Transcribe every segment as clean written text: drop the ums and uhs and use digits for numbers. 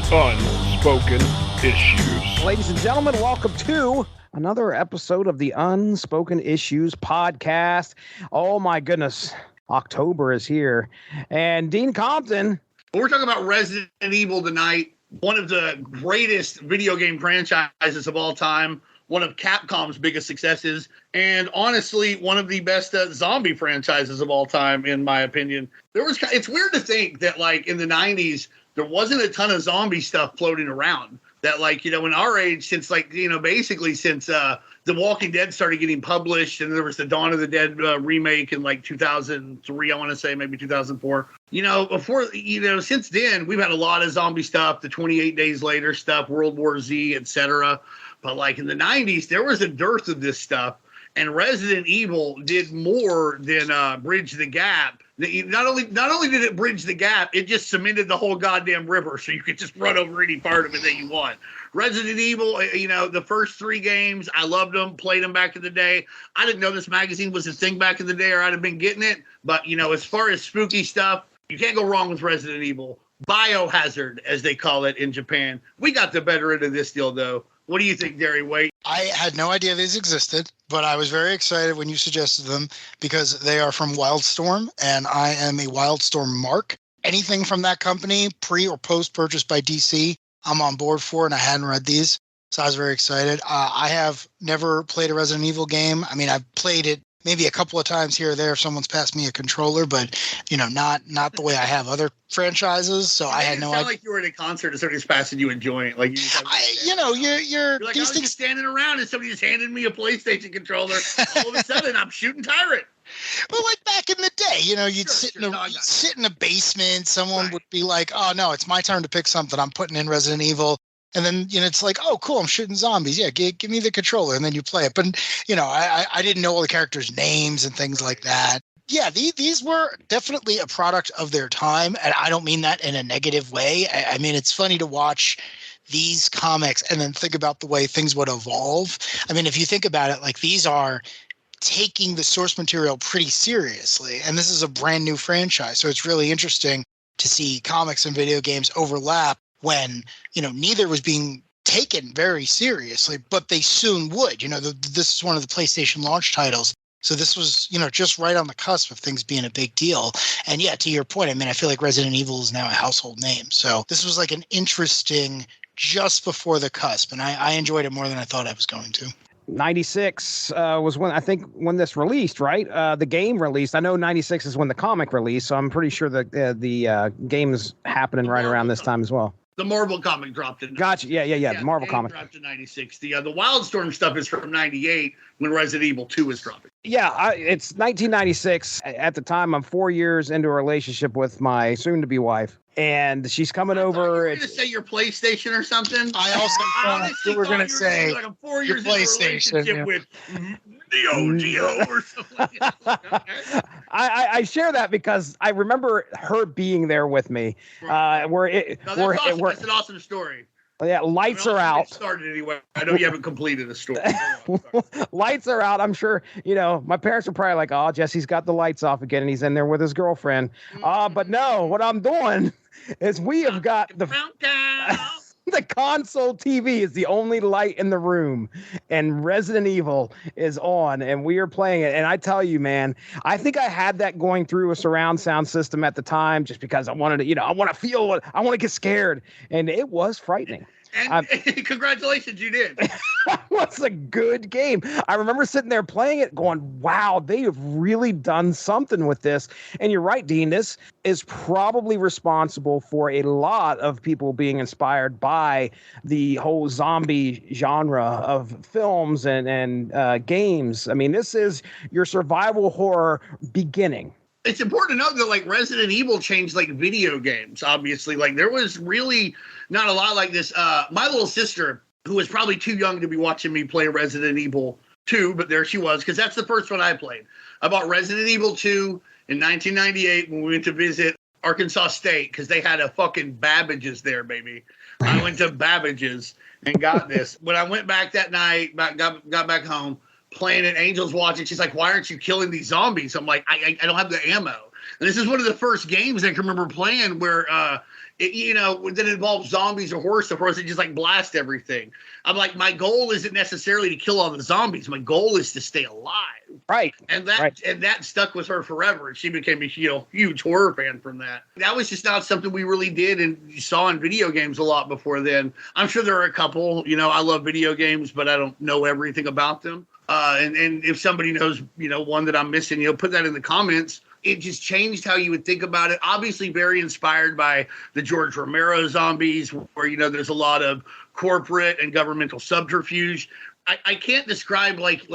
Unspoken Issues. Ladies and gentlemen, welcome to another episode of the Unspoken Issues podcast. Oh my goodness, October is here. And Dean Compton. We're talking about Resident Evil tonight, one of the greatest video game franchises of all time, one of Capcom's biggest successes, and honestly, one of the best zombie franchises of all time, in my opinion. It's weird to think that, like, in the 90s, there wasn't a ton of zombie stuff floating around. That, like, you know, in our age, since, like, you know, basically since The Walking Dead started getting published, and there was the Dawn of the Dead remake in, like, 2003, I want to say, maybe 2004. You know, since then, we've had a lot of zombie stuff, the 28 Days Later stuff, World War Z, etc. But, like, in the 90s, there was a dearth of this stuff, and Resident Evil did more than bridge the gap. Not only did it bridge the gap, it just cemented the whole goddamn river, so you could just run over any part of it that you want. Resident Evil, you know, the first three games, I loved them, played them back in the day. I didn't know this magazine was a thing back in the day, or I'd have been getting it. But, you know, as far as spooky stuff, you can't go wrong with Resident Evil. Biohazard, as they call it in Japan. We got the better end of this deal, though. What do you think, Darry? Wait. I had no idea these existed, but I was very excited when you suggested them because they are from Wildstorm, and I am a Wildstorm mark. Anything from that company, pre or post purchase by DC, I'm on board for, and I hadn't read these, so I was very excited. I have never played a Resident Evil game. I mean, I've played it maybe a couple of times here or there if someone's passed me a controller, but, you know, not the way I have other franchises. So I had no idea. Like you were at a concert and somebody's passing you a joint. Like you're like, these I was things just standing around and somebody just handed me a PlayStation controller. All of a sudden, I'm shooting Tyrant. Well, like back in the day, you know, you'd sit in a basement. Someone would be like, "Oh no, it's my turn to pick something. I'm putting in Resident Evil." And then, you know, it's like, oh, cool, I'm shooting zombies. Yeah, give me the controller. And then you play it. But, you know, I didn't know all the characters' names and things like that. Yeah, these were definitely a product of their time. And I don't mean that in a negative way. I mean, it's funny to watch these comics and then think about the way things would evolve. I mean, if you think about it, like, these are taking the source material pretty seriously. And this is a brand new franchise. So it's really interesting to see comics and video games overlap when, you know, neither was being taken very seriously, but they soon would. You know, this is one of the PlayStation launch titles. So this was, you know, just right on the cusp of things being a big deal. And yeah, to your point, I mean, I feel like Resident Evil is now a household name. So this was like an interesting just before the cusp. And I enjoyed it more than I thought I was going to. 96 was when this released, right? The game released. I know 96 is when the comic released, so I'm pretty sure that the game is happening right around this time as well. The Marvel comic dropped in. Gotcha. Yeah. The Marvel comic dropped in 96. The Wildstorm stuff is from 98 when Resident Evil 2 was dropping. Yeah, it's 1996. At the time, I'm 4 years into a relationship with my soon-to-be wife, and she's coming over. You were going to say your PlayStation or something. I also thought you were going to say like I'm 4 years your PlayStation into a relationship with Neo or something like that. I share that because I remember her being there with me. That's an awesome story. Yeah, lights are out. Started anyway. I know you haven't completed the story. Lights are out. I'm sure, you know, my parents are probably like, "Oh, Jesse's got the lights off again, and he's in there with his girlfriend." But no, what I'm doing is we have got the console TV is the only light in the room, and Resident Evil is on, and we are playing it. And I tell you, man, I think I had that going through a surround sound system at the time, just because I wanted to, you know, I want to feel what I want to get scared, and it was frightening. And congratulations, you did. That was a good game. I remember sitting there playing it going, wow, they have really done something with this. And you're right, Dean, this is probably responsible for a lot of people being inspired by the whole zombie genre of films and games. I mean, this is your survival horror beginning. It's important to note that, like, Resident Evil changed, like, video games, obviously. Like, there was really not a lot like this. My little sister, who was probably too young to be watching me play Resident Evil 2, but there she was, because that's the first one I played. I bought Resident Evil 2 in 1998 when we went to visit Arkansas State, because they had a fucking Babbage's there, baby. I went to Babbage's and got this. When I went back that night, got back home, playing it, Angel's watching. She's like, "Why aren't you killing these zombies?" I'm like, I don't have the ammo. And this is one of the first games I can remember playing where, that involves zombies or horror stuff, or else it just like blast everything. I'm like, my goal isn't necessarily to kill all the zombies. My goal is to stay alive. Right. And that stuck with her forever. And she became a huge horror fan from that. That was just not something we really did and saw in video games a lot before then. I'm sure there are a couple. I love video games, but I don't know everything about them. And if somebody knows, one that I'm missing, put that in the comments. It just changed how you would think about it. Obviously very inspired by the George Romero zombies, where, there's a lot of corporate and governmental subterfuge. I can't describe like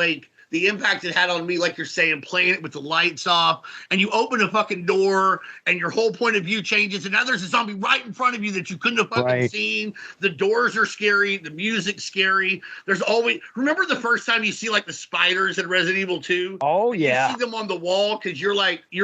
the impact it had on me, like you're saying, playing it with the lights off, and you open a fucking door and your whole point of view changes, and now there's a zombie right in front of you that you couldn't have fucking seen. The doors are scary. The music's scary. Remember the first time you see like the spiders in Resident Evil 2? Oh, yeah. You see them on the wall because you're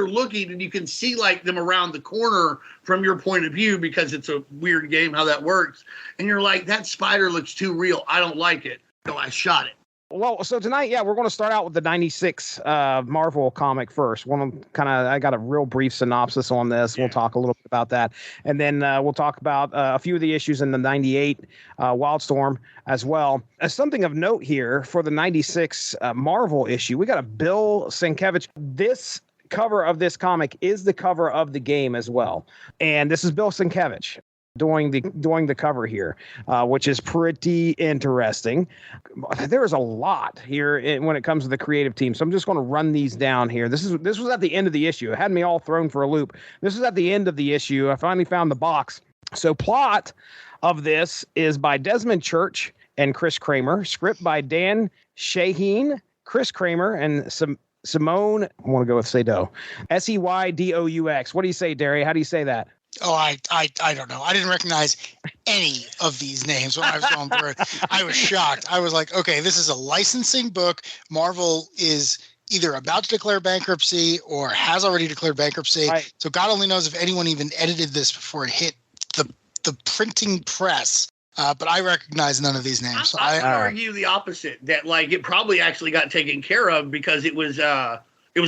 looking and you can see like them around the corner from your point of view because it's a weird game how that works. And you're like, that spider looks too real. I don't like it. So I shot it. Well, so tonight, we're going to start out with the 96 Marvel comic first. I got a real brief synopsis on this. Yeah. We'll talk a little bit about that. And then we'll talk about a few of the issues in the 98 Wildstorm as well. As something of note here for the 96 Marvel issue, we got a Bill Sienkiewicz. This cover of this comic is the cover of the game as well. And this is Bill Sienkiewicz doing the cover here, which is pretty interesting. There is a lot here when it comes to the creative team, so I'm just going to run these down here. This was at the end of the issue. It had me all thrown for a loop. This is at the end of the issue. I finally found the box. So plot of this is by Desmond Church and Chris Kramer. Script by Dan Shaheen, Chris Kramer, and Simone. I want to go with Seydou. Seydous. What do you say, Darry? How do you say that? Oh, I don't know. I didn't recognize any of these names when I was going through it. I was shocked. I was like, okay, this is a licensing book. Marvel is either about to declare bankruptcy or has already declared bankruptcy. Right. So God only knows if anyone even edited this before it hit the printing press. But I recognize none of these names. I would argue the opposite, that like it probably actually got taken care of because it was a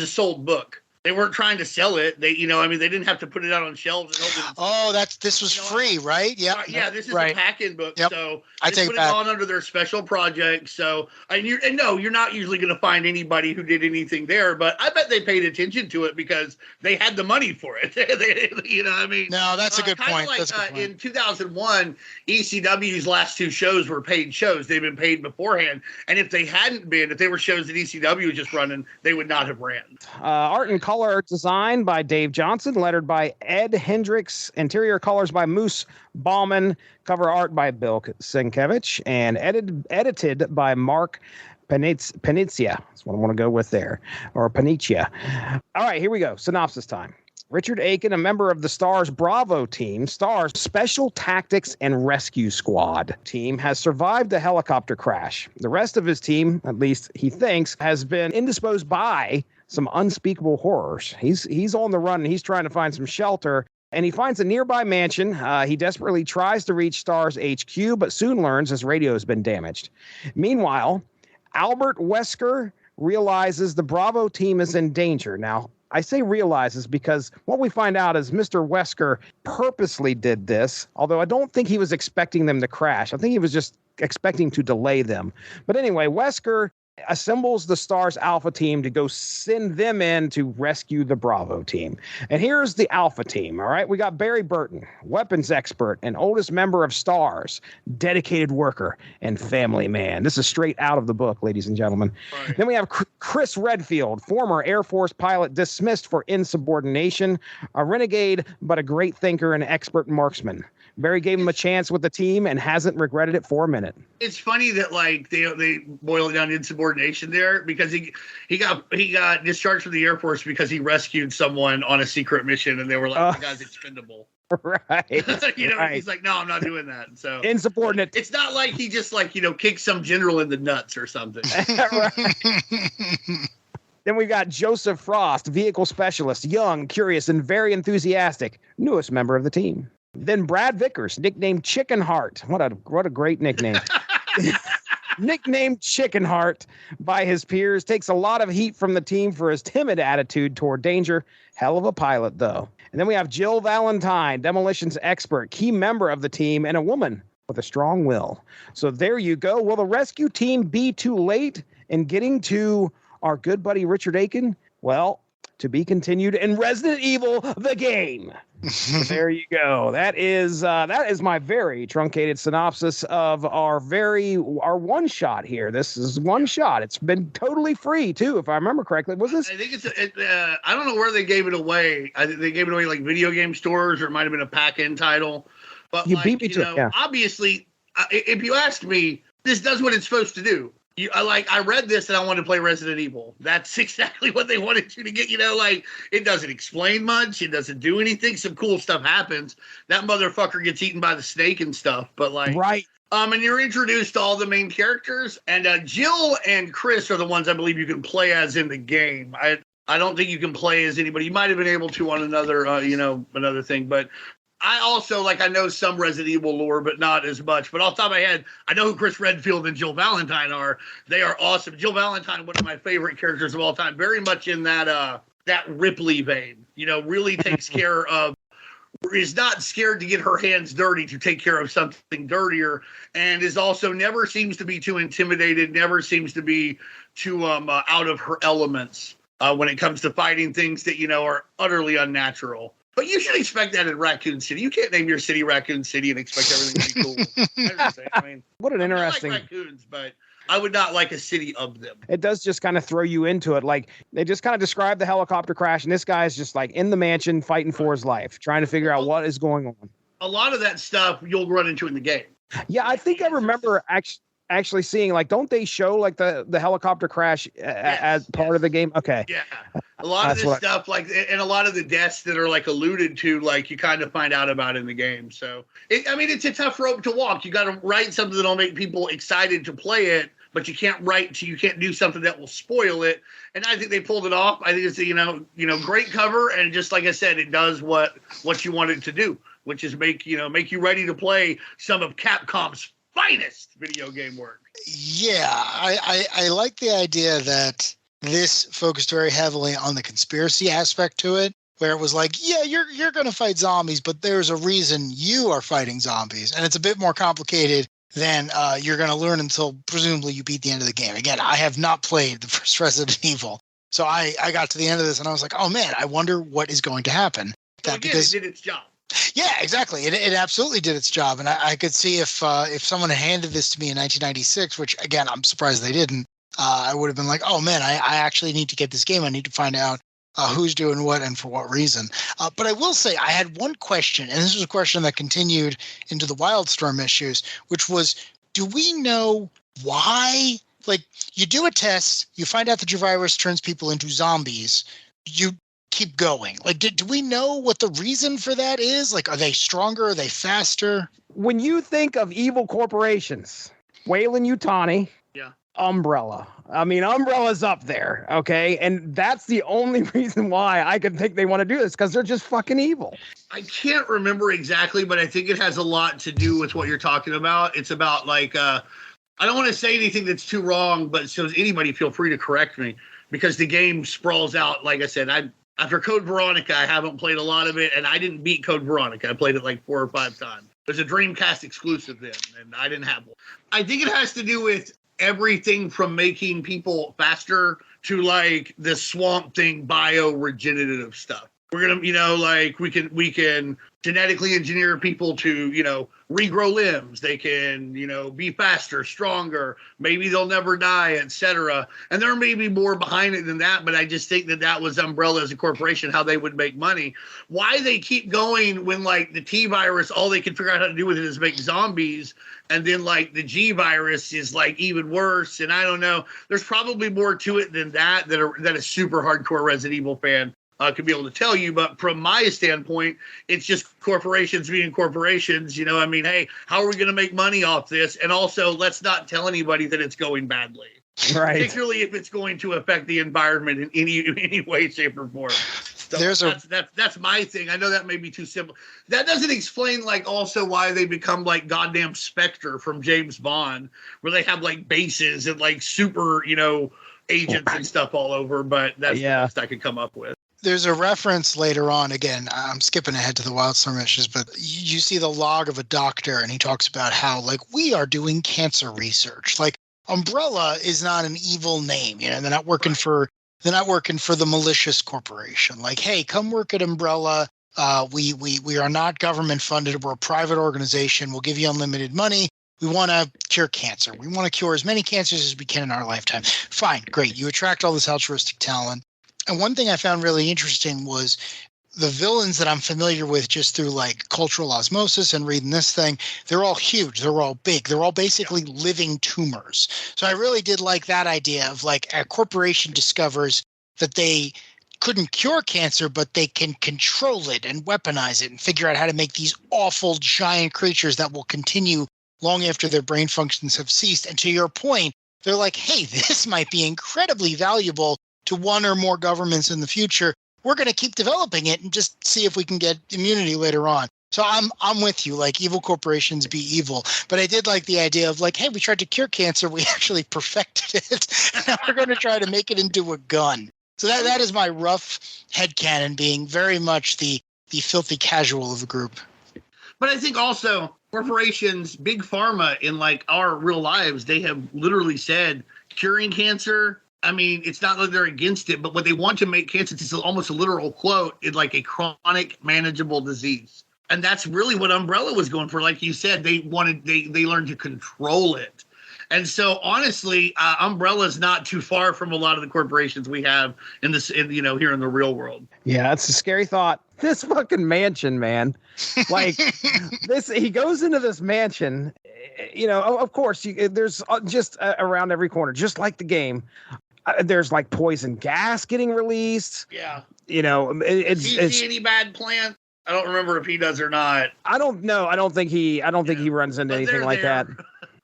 sold book. They weren't trying to sell it. They didn't have to put it out on shelves. This was free, right? Yeah. Yeah, this is a pack-in book. Yep. So I take it back. on under their special project. So, you're not usually going to find anybody who did anything there, but I bet they paid attention to it because they had the money for it. No, that's a good point. Like, in 2001, ECW's last two shows were paid shows. They've been paid beforehand. And if they hadn't been, if they were shows that ECW was just running, they would not have ran. Art and color design by Dave Johnson, lettered by Ed Hendricks, interior colors by Moose Bauman, cover art by Bill Sienkiewicz, and edited by Mark Panizia. That's what I want to go with there, or Panizia. All right, here we go. Synopsis time. Richard Aiken, a member of the Stars Bravo team, Stars Special Tactics and Rescue Squad team, has survived a helicopter crash. The rest of his team, at least he thinks, has been indisposed by some unspeakable horrors. He's on the run and he's trying to find some shelter, and he finds a nearby mansion. He desperately tries to reach Stars HQ, but soon learns his radio has been damaged. Meanwhile, Albert Wesker realizes the Bravo team is in danger. Now, I say realizes because what we find out is Mr. Wesker purposely did this, although I don't think he was expecting them to crash. I think he was just expecting to delay them. But anyway, Wesker assembles the Stars Alpha team to go send them in to rescue the Bravo team. And here's the Alpha team, all right? We got Barry Burton, weapons expert and oldest member of Stars, dedicated worker and family man. This is straight out of the book, ladies and gentlemen. Right. Then we have Chris Redfield, former Air Force pilot dismissed for insubordination, a renegade but a great thinker and expert marksman. Barry gave him a chance with the team and hasn't regretted it for a minute. It's funny that like they boil it down to insubordination there, because he got discharged from the Air Force because he rescued someone on a secret mission, and they were like, the guy's expendable. Right. Right. He's like, no, I'm not doing that. So insubordinate. It's not like he just like, kicked some general in the nuts or something. Then we've got Joseph Frost, vehicle specialist, young, curious, and very enthusiastic, newest member of the team. Then Brad Vickers, nicknamed Chicken Heart. What a great nickname. nicknamed Chicken Heart by his peers, takes a lot of heat from the team for his timid attitude toward danger. Hell of a pilot, though. And then we have Jill Valentine, demolitions expert, key member of the team, and a woman with a strong will. So there you go. Will the rescue team be too late in getting to our good buddy Richard Aiken? Well, to be continued in Resident Evil, the game. There you go. That is my very truncated synopsis of our one shot here. This is one shot. It's been totally free too, if I remember correctly. Was this? I think I don't know where they gave it away. I think they gave it away like video game stores, or it might have been a pack-in title. But obviously, if you ask me, this does what it's supposed to do. I read this and I wanted to play Resident Evil. That's exactly what they wanted you to get. It doesn't explain much. It doesn't do anything. Some cool stuff happens. That motherfucker gets eaten by the snake and stuff. But right. And you're introduced to all the main characters. And Jill and Chris are the ones I believe you can play as in the game. I don't think you can play as anybody. You might have been able to on another, another thing. But I also, I know some Resident Evil lore, but not as much. But off the top of my head, I know who Chris Redfield and Jill Valentine are. They are awesome. Jill Valentine, one of my favorite characters of all time, very much in that Ripley vein. Really takes care of, is not scared to get her hands dirty to take care of something dirtier, and is also never seems to be too intimidated, never seems to be too out of her elements when it comes to fighting things that, are utterly unnatural. But you should expect that in Raccoon City. You can't name your city Raccoon City and expect everything to be cool. I mean, what an interesting. I like raccoons, but I would not like a city of them. It does just kind of throw you into it. They just kind of describe the helicopter crash, and this guy is just in the mansion fighting for his life, trying to figure out what is going on. A lot of that stuff you'll run into in the game. Yeah, I think I remember actually seeing don't they show the helicopter crash as part of the game? Okay. Yeah. A lot of this stuff and a lot of the deaths that are alluded to, you kind of find out about in the game. So it's a tough rope to walk. You got to write something that'll make people excited to play it, but you can't do something that will spoil it. And I think they pulled it off. I think it's great cover, and just like I said, it does what you want it to do, which is make you ready to play some of Capcom's finest video game work. Yeah, I like the idea that this focused very heavily on the conspiracy aspect to it, where it was you're going to fight zombies, but there's a reason you are fighting zombies. And it's a bit more complicated than you're going to learn until presumably you beat the end of the game. Again, I have not played the first Resident Evil. So I got to the end of this and I was like, oh man, I wonder what is going to happen. It did its job. Yeah, exactly. It absolutely did its job. And I could see if someone had handed this to me in 1996, which again, I'm surprised they didn't, I would have been like, oh man, I actually need to get this game. I need to find out who's doing what and for what reason. But I will say I had one question, and this was a question that continued into the Wildstorm issues, which was, do we know why, you do a test, you find out that your virus turns people into zombies, you keep going. Do we know what the reason for that is? Are they stronger? Are they faster? When you think of evil corporations, Weyland-Yutani, Umbrella. I mean, Umbrella's up there, okay? And that's the only reason why I could think they want to do this, because they're just fucking evil. I can't remember exactly, but I think it has a lot to do with what you're talking about. It's about I don't want to say anything that's too wrong, but so anybody feel free to correct me, because the game sprawls out. Like I said, after Code Veronica, I haven't played a lot of it, and I didn't beat Code Veronica. I played it 4 or 5 times. There's a Dreamcast exclusive then, and I didn't have one. I think it has to do with everything from making people faster to the Swamp Thing bio-regenerative stuff. We're gonna, we can genetically engineer people to, regrow limbs. They can, be faster, stronger. Maybe they'll never die, etc. And there may be more behind it than that, but I just think that was Umbrella as a corporation, how they would make money. Why they keep going when the T virus, all they can figure out how to do with it is make zombies, and then the G virus is even worse. And I don't know. There's probably more to it than that a super hardcore Resident Evil fan could be able to tell you. But from my standpoint, it's just corporations being corporations. Hey, how are we going to make money off this? And also, let's not tell anybody that it's going badly. Right. Particularly if it's going to affect the environment in any way, shape, or form. So that's my thing. I know that may be too simple. That doesn't explain like also why they become like goddamn Spectre from James Bond, where they have like bases and like super, agents and stuff all over. But that's the best I could come up with. There's a reference later on. Again, I'm skipping ahead to the Wildstorm issues, but you see the log of a doctor, and he talks about how like we are doing cancer research. Like Umbrella is not an evil name. They're not working for the malicious corporation. Like, hey, come work at Umbrella. We are not government funded. We're a private organization. We'll give you unlimited money. We want to cure cancer. We want to cure as many cancers as we can in our lifetime. Fine, great. You attract all this altruistic talent. And one thing I found really interesting was the villains that I'm familiar with just through like cultural osmosis and reading this thing, they're all huge. They're all big. They're all basically living tumors. So I really did like that idea of like a corporation discovers that they couldn't cure cancer, but they can control it and weaponize it and figure out how to make these awful giant creatures that will continue long after their brain functions have ceased. And to your point, they're like, hey, this might be incredibly valuable to one or more governments in the future. We're going to keep developing it and just see if we can get immunity later on. So I'm with you, like evil corporations be evil. But I did like the idea of like, hey, we tried to cure cancer. We actually perfected it. Now we're going to try to make it into a gun. So that is my rough headcanon, being very much the filthy casual of the group. But I think also corporations, big pharma in like our real lives, they have literally said curing cancer. I mean, it's not that they're against it, but what they want to make cancer, it's almost a literal quote, is like a chronic manageable disease. And that's really what Umbrella was going for. Like you said, they learned to control it. And so honestly, Umbrella's not too far from a lot of the corporations we have here in the real world. Yeah, that's a scary thought. This fucking mansion, man. Like he goes into this mansion, of course, there's just around every corner, just like the game. There's like poison gas getting released. Yeah. Does he see any bad plants? I don't remember if he does or not. I don't know. I don't think he runs into anything like that.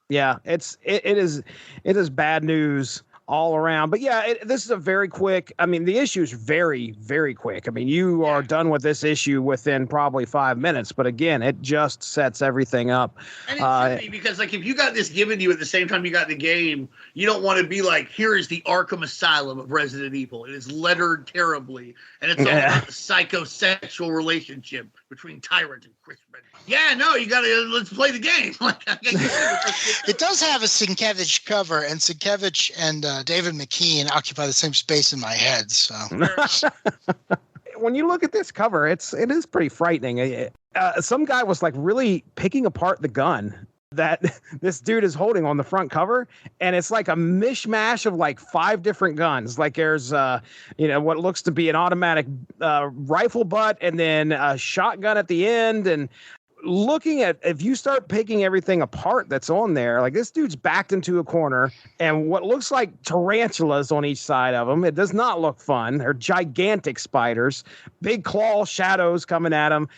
Yeah, it is bad news all around. But yeah, this is a very quick. I mean, the issue is very, very quick. I mean, you are done with this issue within probably 5 minutes. But again, it just sets everything up. And it should be, because like if you got this given to you at the same time you got the game, you don't want to be like, here is the Arkham Asylum of Resident Evil. It is lettered terribly, and it's all about the psychosexual relationship between Tyrant and Chris Redfield. Yeah, no, you gotta let's play the game. It does have a Sienkiewicz cover, and Sienkiewicz and David McKean occupy the same space in my head. So when you look at this cover, it is pretty frightening. Some guy was like really picking apart the gun that this dude is holding on the front cover, and it's like a mishmash of like 5 different guns. Like there's what looks to be an automatic rifle butt, and then a shotgun at the end. And looking at, if you start picking everything apart that's on there, like this dude's backed into a corner and what looks like tarantulas on each side of him. It does not look fun. They're gigantic spiders, big claw shadows coming at him.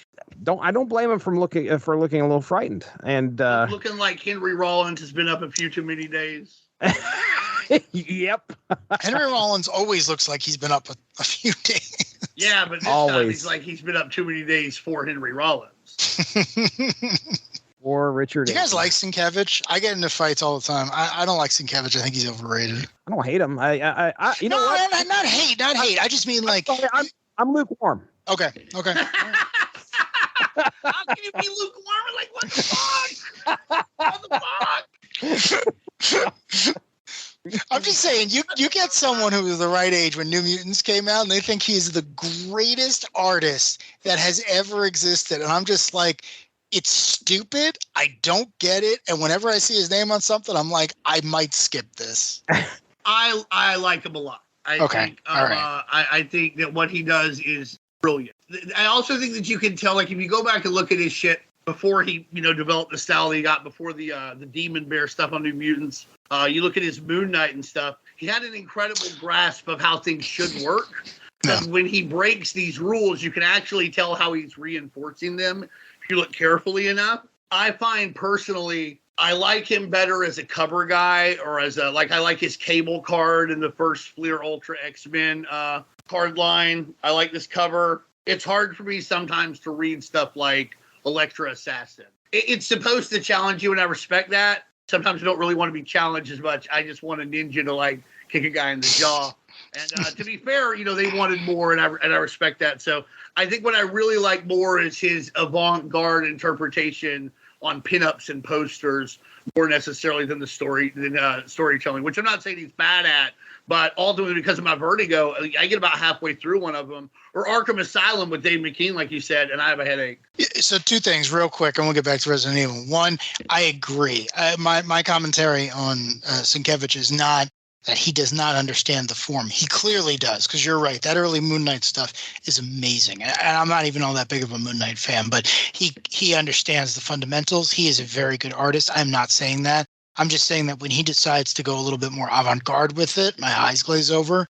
I don't blame him for looking a little frightened. And looking like Henry Rollins has been up a few too many days. Yep. Henry Rollins always looks like he's been up a few days. Yeah, but this time he's been up too many days for Henry Rollins. Or Richard. Do you guys like Sienkiewicz? I get into fights all the time. I don't like Sienkiewicz. I think he's overrated. I don't hate him. Not hate. I just mean like I'm lukewarm. Okay. How can you be lukewarm? Like what the fuck? I'm just saying, you get someone who was the right age when New Mutants came out, and they think he's the greatest artist that has ever existed. And I'm just like, it's stupid. I don't get it. And whenever I see his name on something, I'm like, I might skip this. I like him a lot. I think that what he does is brilliant. I also think that you can tell, like, if you go back and look at his shit before he, developed the style that he got before the Demon Bear stuff on New Mutants. You look at his Moon Knight and stuff. He had an incredible grasp of how things should work. Because when he breaks these rules, you can actually tell how he's reinforcing them if you look carefully enough. I find personally, I like him better as a cover guy or as a, like, I like his cable card in the first Fleer Ultra X-Men card line. I like this cover. It's hard for me sometimes to read stuff like Elektra Assassin. It's supposed to challenge you, and I respect that. Sometimes I don't really want to be challenged as much. I just want a ninja to, like, kick a guy in the jaw. And to be fair, you know, they wanted more, and I respect that. So I think what I really like more is his avant-garde interpretation on pinups and posters, more necessarily than the storytelling, which I'm not saying he's bad at, but ultimately because of my vertigo, I get about halfway through one of them. Or Arkham Asylum with Dave McKean, like you said, and I have a headache. So two things real quick, and we'll get back to Resident Evil. One, I agree. My commentary on Sienkiewicz is not that he does not understand the form. He clearly does, because you're right. That early Moon Knight stuff is amazing. And I'm not even all that big of a Moon Knight fan, but he understands the fundamentals. He is a very good artist. I'm not saying that. I'm just saying that when he decides to go a little bit more avant-garde with it, my eyes glaze over.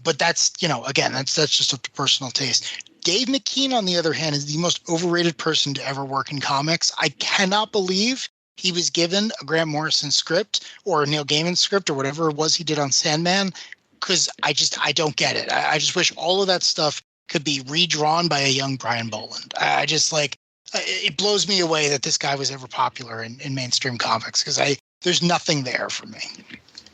But that's, you know, again, that's just up to personal taste. Dave McKean, on the other hand, is the most overrated person to ever work in comics. I cannot believe he was given a Grant Morrison script or a Neil Gaiman script or whatever it was he did on Sandman, because I don't get it. I just wish all of that stuff could be redrawn by a young Brian Boland. I just like, it blows me away that this guy was ever popular in mainstream comics, because there's nothing there for me.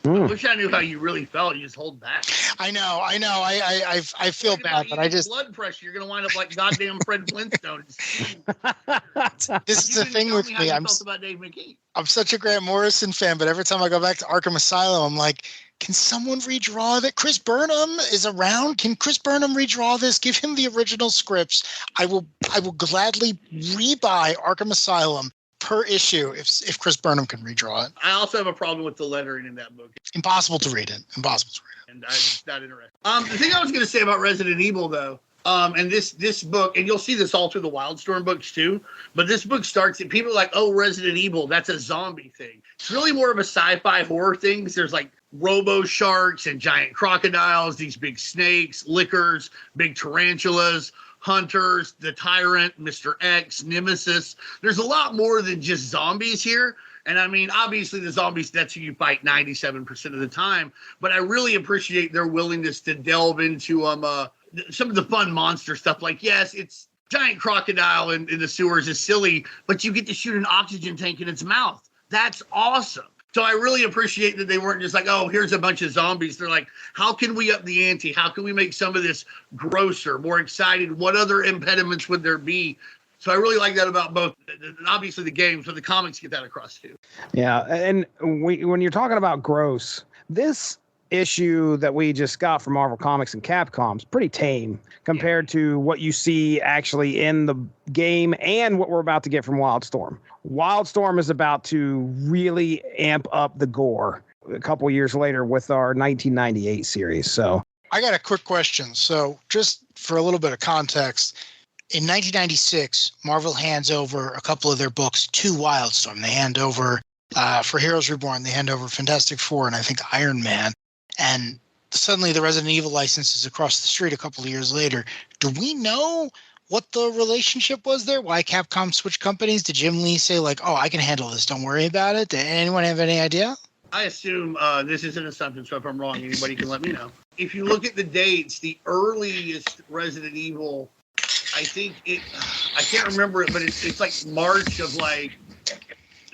I wish I knew how you really felt. You just hold back. I know. I feel bad, but I just blood pressure. You're gonna wind up like goddamn Fred Flintstone. This is the thing with me. I'm such a Grant Morrison fan, but every time I go back to Arkham Asylum, I'm like, can someone redraw that? Chris Burnham is around. Can Chris Burnham redraw this? Give him the original scripts. I will gladly rebuy Arkham Asylum per issue if Chris Burnham can redraw it. I also have a problem with the lettering in that book. Impossible to read it. And I'm just not interested. The thing I was going to say about Resident Evil, though, and this book, and you'll see this all through the Wildstorm books too, but this book starts, and people are like, oh, Resident Evil, that's a zombie thing. It's really more of a sci-fi horror thing. There's like robo sharks and giant crocodiles, these big snakes, lickers, big tarantulas, hunters, the tyrant, Mr. X, Nemesis. There's a lot more than just zombies here. And I mean, obviously the zombies, that's who you fight 97% of the time. But I really appreciate their willingness to delve into some of the fun monster stuff. Like, yes, it's giant crocodile in the sewers is silly, but you get to shoot an oxygen tank in its mouth. That's awesome. So I really appreciate that they weren't just like, oh, here's a bunch of zombies. They're like, how can we up the ante? How can we make some of this grosser, more exciting? What other impediments would there be? So I really like that about both. Obviously the games, but the comics get that across too. Yeah, and when you're talking about gross, this issue that we just got from Marvel Comics and Capcom is pretty tame compared to what you see actually in the game and what we're about to get from Wildstorm. Wildstorm is about to really amp up the gore a couple years later with our 1998 series. So I got a quick question. So just for a little bit of context, in 1996, Marvel hands over a couple of their books to Wildstorm. They hand over, for Heroes Reborn, they hand over Fantastic Four and I think Iron Man. And suddenly the Resident Evil license is across the street a couple of years later. Do we know what the relationship was there? Why Capcom switched companies? Did Jim Lee say like, oh, I can handle this, don't worry about it? Did anyone have any idea? I assume this is an assumption, so if I'm wrong, anybody can let me know. If you look at the dates, the earliest Resident Evil, I think I can't remember it, but it's like March of like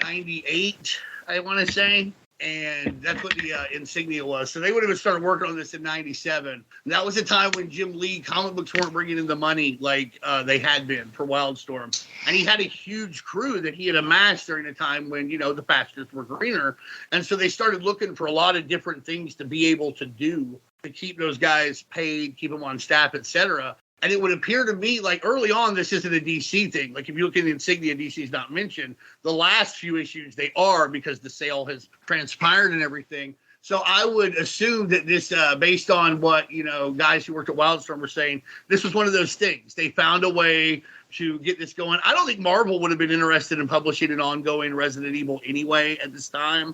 98, I want to say. And that's what the insignia was. So they would have started working on this in 97. And that was a time when Jim Lee comic books weren't bringing in the money like they had been for Wildstorm. And he had a huge crew that he had amassed during a time when, you know, the pastures were greener. And so they started looking for a lot of different things to be able to do to keep those guys paid, keep them on staff, etc. And it would appear to me like early on, this isn't a DC thing. Like if you look at the insignia, DC is not mentioned. The last few issues, they are because the sale has transpired and everything. So I would assume that this, based on what, you know, guys who worked at Wildstorm were saying, this was one of those things. They found a way to get this going. I don't think Marvel would have been interested in publishing an ongoing Resident Evil anyway at this time.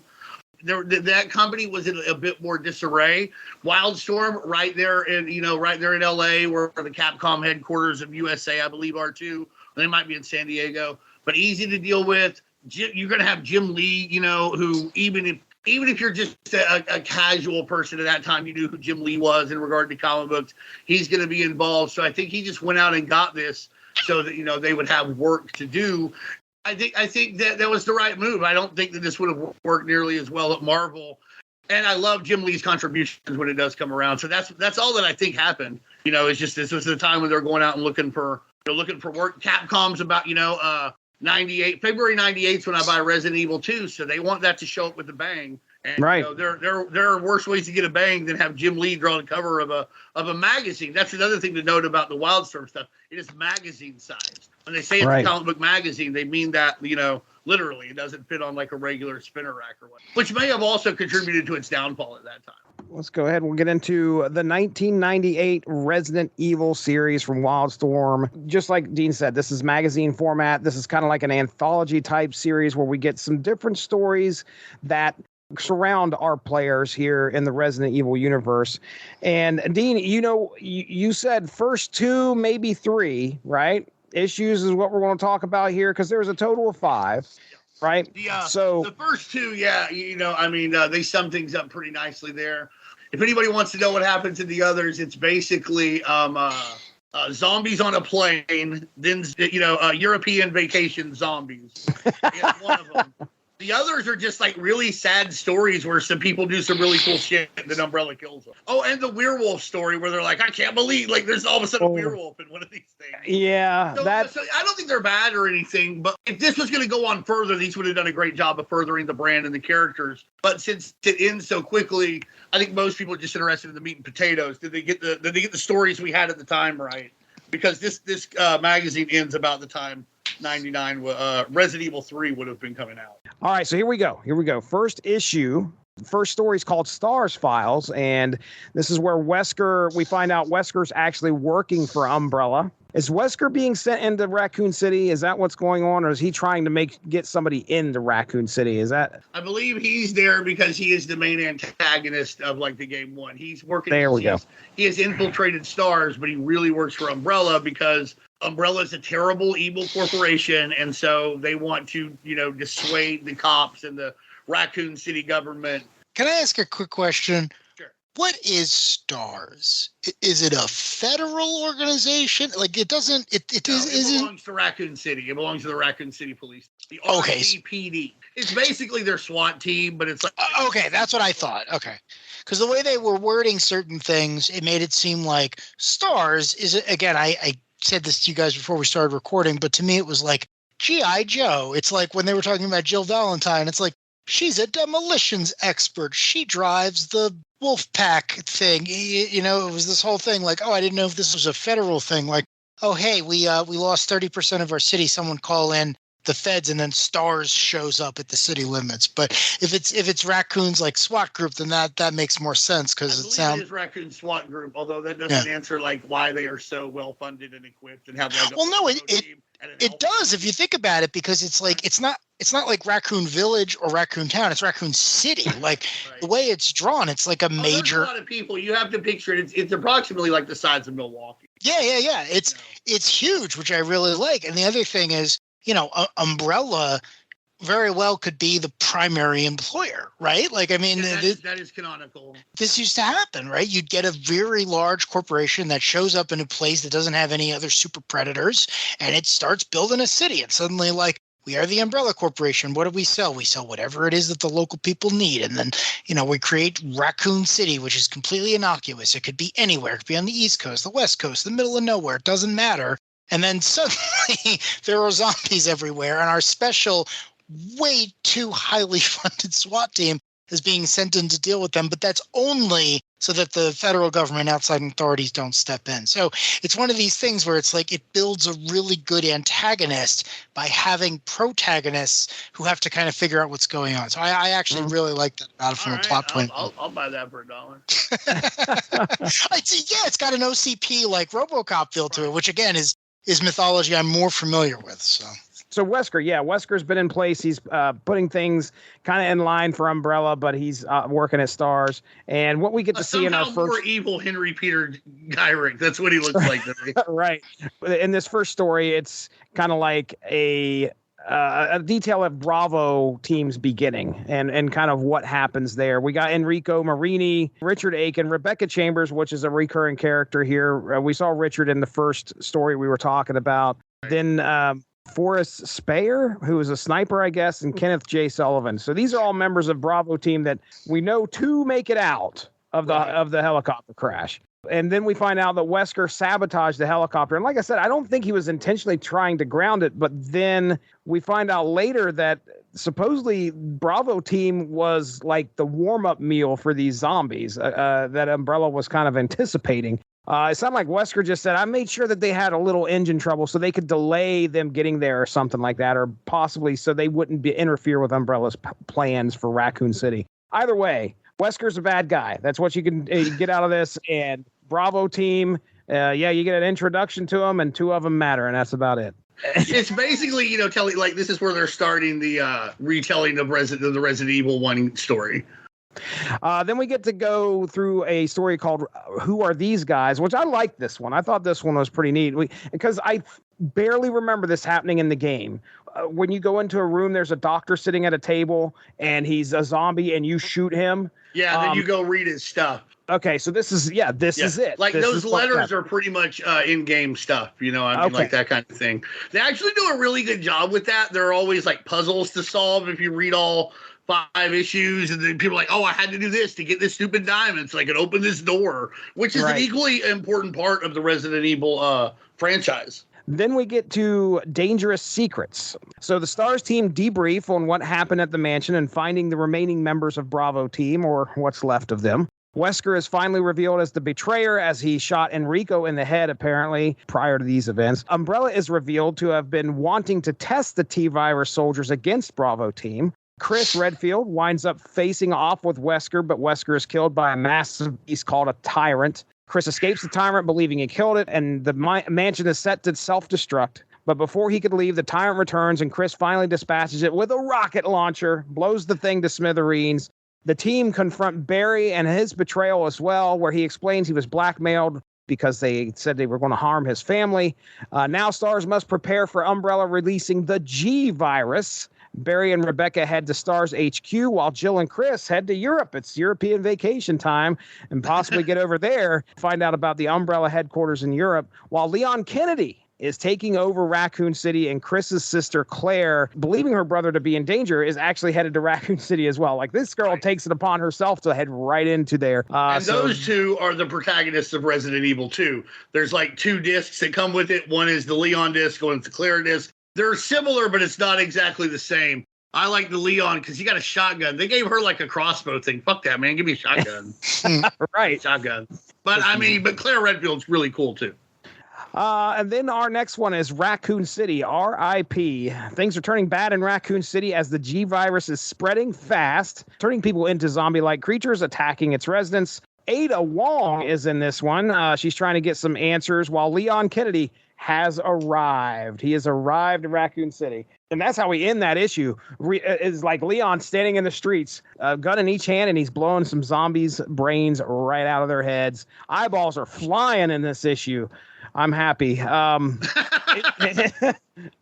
That company was in a bit more disarray. Wildstorm, right there in LA, where the Capcom headquarters of USA, I believe, are too, They might be in San Diego, but easy to deal with. You're going to have Jim Lee, who even if you're just a casual person at that time, you knew who Jim Lee was in regard to comic books. He's going to be involved. So I think he just went out and got this so that, they would have work to do. I think that was the right move. I don't think that this would have worked nearly as well at Marvel. And I love Jim Lee's contributions when it does come around. So that's all that I think happened. It's just this was the time when they're going out and looking for work. Capcom's about, 98, February 98 is when I buy Resident Evil 2. So they want that to show up with a bang. And, right. There are worse ways to get a bang than have Jim Lee draw the cover of a magazine. That's another thing to note about the Wildstorm stuff. It is magazine size. When they say it's a comic book magazine, they mean that, literally. It doesn't fit on like a regular spinner rack or what, which may have also contributed to its downfall at that time. Let's go ahead. We'll get into the 1998 Resident Evil series from Wildstorm. Just like Dean said, this is magazine format. This is kind of like an anthology type series where we get some different stories that surround our players here in the Resident Evil universe. And Dean, you said first 2, maybe 3, right? Issues is what we're going to talk about here because there's a total of 5. Right. Yeah. So the first 2, they sum things up pretty nicely there. If anybody wants to know what happens in the others, it's basically zombies on a plane, then European vacation zombies. It's one of them. The others are just like really sad stories where some people do some really cool shit and then Umbrella kills them. Oh, and the werewolf story where they're like, I can't believe, like, there's all of a sudden a werewolf in one of these things. Yeah. So I don't think they're bad or anything, but if this was going to go on further, these would have done a great job of furthering the brand and the characters. But since it ends so quickly, I think most people are just interested in the meat and potatoes. Did they get the stories we had at the time right? Because this magazine ends about the time 99 Resident Evil 3 would have been coming out. All right, so here we go. First issue. First story is called Stars Files, and this is where we find out Wesker's actually working for Umbrella. Is Wesker being sent into Raccoon City? Is that what's going on, or is he trying to get somebody into Raccoon City? Is that? I believe he's there because he is the main antagonist of like the game 1. He's working. There we go. He has infiltrated Stars, but he really works for Umbrella because Umbrella is a terrible, evil corporation, and so they want to, dissuade the cops and the Raccoon City government. Can I ask a quick question? Sure. What is STARS? Is it a federal organization? Like it doesn't. It belongs to Raccoon City. It belongs to the Raccoon City Police. The RCPD. It's basically their SWAT team, but it's like. Okay, that's what I thought. Okay. Because the way they were wording certain things, it made it seem like STARS is, again, I said this to you guys before we started recording, but to me it was like G.I. Joe. It's like when they were talking about Jill Valentine, it's like she's a demolitions expert. She drives the wolf pack thing. It was this whole thing like, oh, I didn't know if this was a federal thing. Like, oh, hey, we lost 30% of our city. Someone call in the feds, and then STARS shows up at the city limits. But if it's Raccoon's like SWAT group, then that makes more sense because it is Raccoon SWAT group. Although that doesn't answer like why they are so well funded and equipped and have like. Well, no, it does if you think about it, because it's like it's not like Raccoon Village or Raccoon Town. It's Raccoon City. Like right. The way it's drawn, it's like a major. There's a lot of people. You have to picture it. It's approximately like the size of Milwaukee. Yeah. It's huge, which I really like. And the other thing is, Umbrella very well could be the primary employer, right? Like, I mean, that is canonical. This used to happen, right? You'd get a very large corporation that shows up in a place that doesn't have any other super predators, and it starts building a city. And suddenly, like, we are the Umbrella Corporation. What do we sell? We sell whatever it is that the local people need. And then, we create Raccoon City, which is completely innocuous. It could be anywhere. It could be on the East Coast, the West Coast, the middle of nowhere. It doesn't matter. And then suddenly there are zombies everywhere, and our special, way too highly funded SWAT team is being sent in to deal with them. But that's only so that the federal government, outside authorities don't step in. So it's one of these things where it's like it builds a really good antagonist by having protagonists who have to kind of figure out what's going on. So I actually really like that about it from a plot point. I'll buy that for $1. It's got an OCP like RoboCop feel to it, which again is mythology I'm more familiar with. So Wesker's been in place. He's putting things kind of in line for Umbrella, but he's working at Stars. And what we get to see in our first more evil Henry Peter Gyrick. That's what he looks like. Right. In this first story, it's kind of like a detail of Bravo team's beginning and kind of what happens there. We got Enrico Marini, Richard Aiken, Rebecca Chambers, which is a recurring character here. We saw Richard in the first story we were talking about. Right. Then Forrest Speyer, who is a sniper, I guess, and Kenneth J. Sullivan. So these are all members of Bravo team that we know to make it out of the helicopter crash. And then we find out that Wesker sabotaged the helicopter. And like I said, I don't think he was intentionally trying to ground it. But then we find out later that supposedly Bravo team was like the warm-up meal for these zombies that Umbrella was kind of anticipating. It sounded like Wesker just said, I made sure that they had a little engine trouble so they could delay them getting there or something like that, or possibly so they wouldn't interfere with Umbrella's plans for Raccoon City. Either way, Wesker's a bad guy. That's what you can get out of this. And Bravo team, you get an introduction to them, and two of them matter, and that's about it. It's basically, telling, like, this is where they're starting the retelling of the Resident Evil 1 story. Then we get to go through a story called Who Are These Guys, which I like this one. I thought this one was pretty neat because I barely remember this happening in the game. When you go into a room, there's a doctor sitting at a table and he's a zombie and you shoot him. Yeah, then you go read his stuff. Okay, so this is it. Like those letters are pretty much in-game stuff, like that kind of thing. They actually do a really good job with that. There are always like puzzles to solve if you read all 5 issues, and then people are like, oh, I had to do this to get this stupid diamond so I could open this door, which is an equally important part of the Resident Evil franchise. Then we get to Dangerous Secrets. So the Stars team debrief on what happened at the mansion and finding the remaining members of Bravo team, or what's left of them. Wesker is finally revealed as the betrayer as he shot Enrico in the head, apparently, prior to these events. Umbrella is revealed to have been wanting to test the T-Virus soldiers against Bravo team. Chris Redfield winds up facing off with Wesker, but Wesker is killed by a massive beast called a Tyrant. Chris escapes the Tyrant, believing he killed it, and the mansion is set to self-destruct. But before he could leave, the Tyrant returns, and Chris finally dispatches it with a rocket launcher, blows the thing to smithereens. The team confront Barry and his betrayal as well, where he explains he was blackmailed because they said they were going to harm his family. Now Stars must prepare for Umbrella releasing the G-Virus. Barry and Rebecca head to Stars HQ, while Jill and Chris head to Europe. It's European vacation time, and possibly get over there, find out about the Umbrella headquarters in Europe, while Leon Kennedy is taking over Raccoon City, and Chris's sister Claire, believing her brother to be in danger, is actually headed to Raccoon City as well. Like, this girl takes it upon herself to head right into there. And those two are the protagonists of Resident Evil 2. There's like 2 discs that come with it. One is the Leon disc, one's the Claire disc. They're similar, but it's not exactly the same. I like the Leon because he got a shotgun. They gave her like a crossbow thing. Fuck that, man. Give me a shotgun. Right. Shotgun. But but Claire Redfield's really cool too. And then our next one is Raccoon City, R.I.P. Things are turning bad in Raccoon City as the G-Virus is spreading fast, turning people into zombie-like creatures, attacking its residents. Ada Wong is in this one. She's trying to get some answers, while Leon Kennedy has arrived. He has arrived at Raccoon City. And that's how we end that issue. Is like Leon standing in the streets, a gun in each hand, and he's blowing some zombies' brains right out of their heads. Eyeballs are flying in this issue. I'm happy. I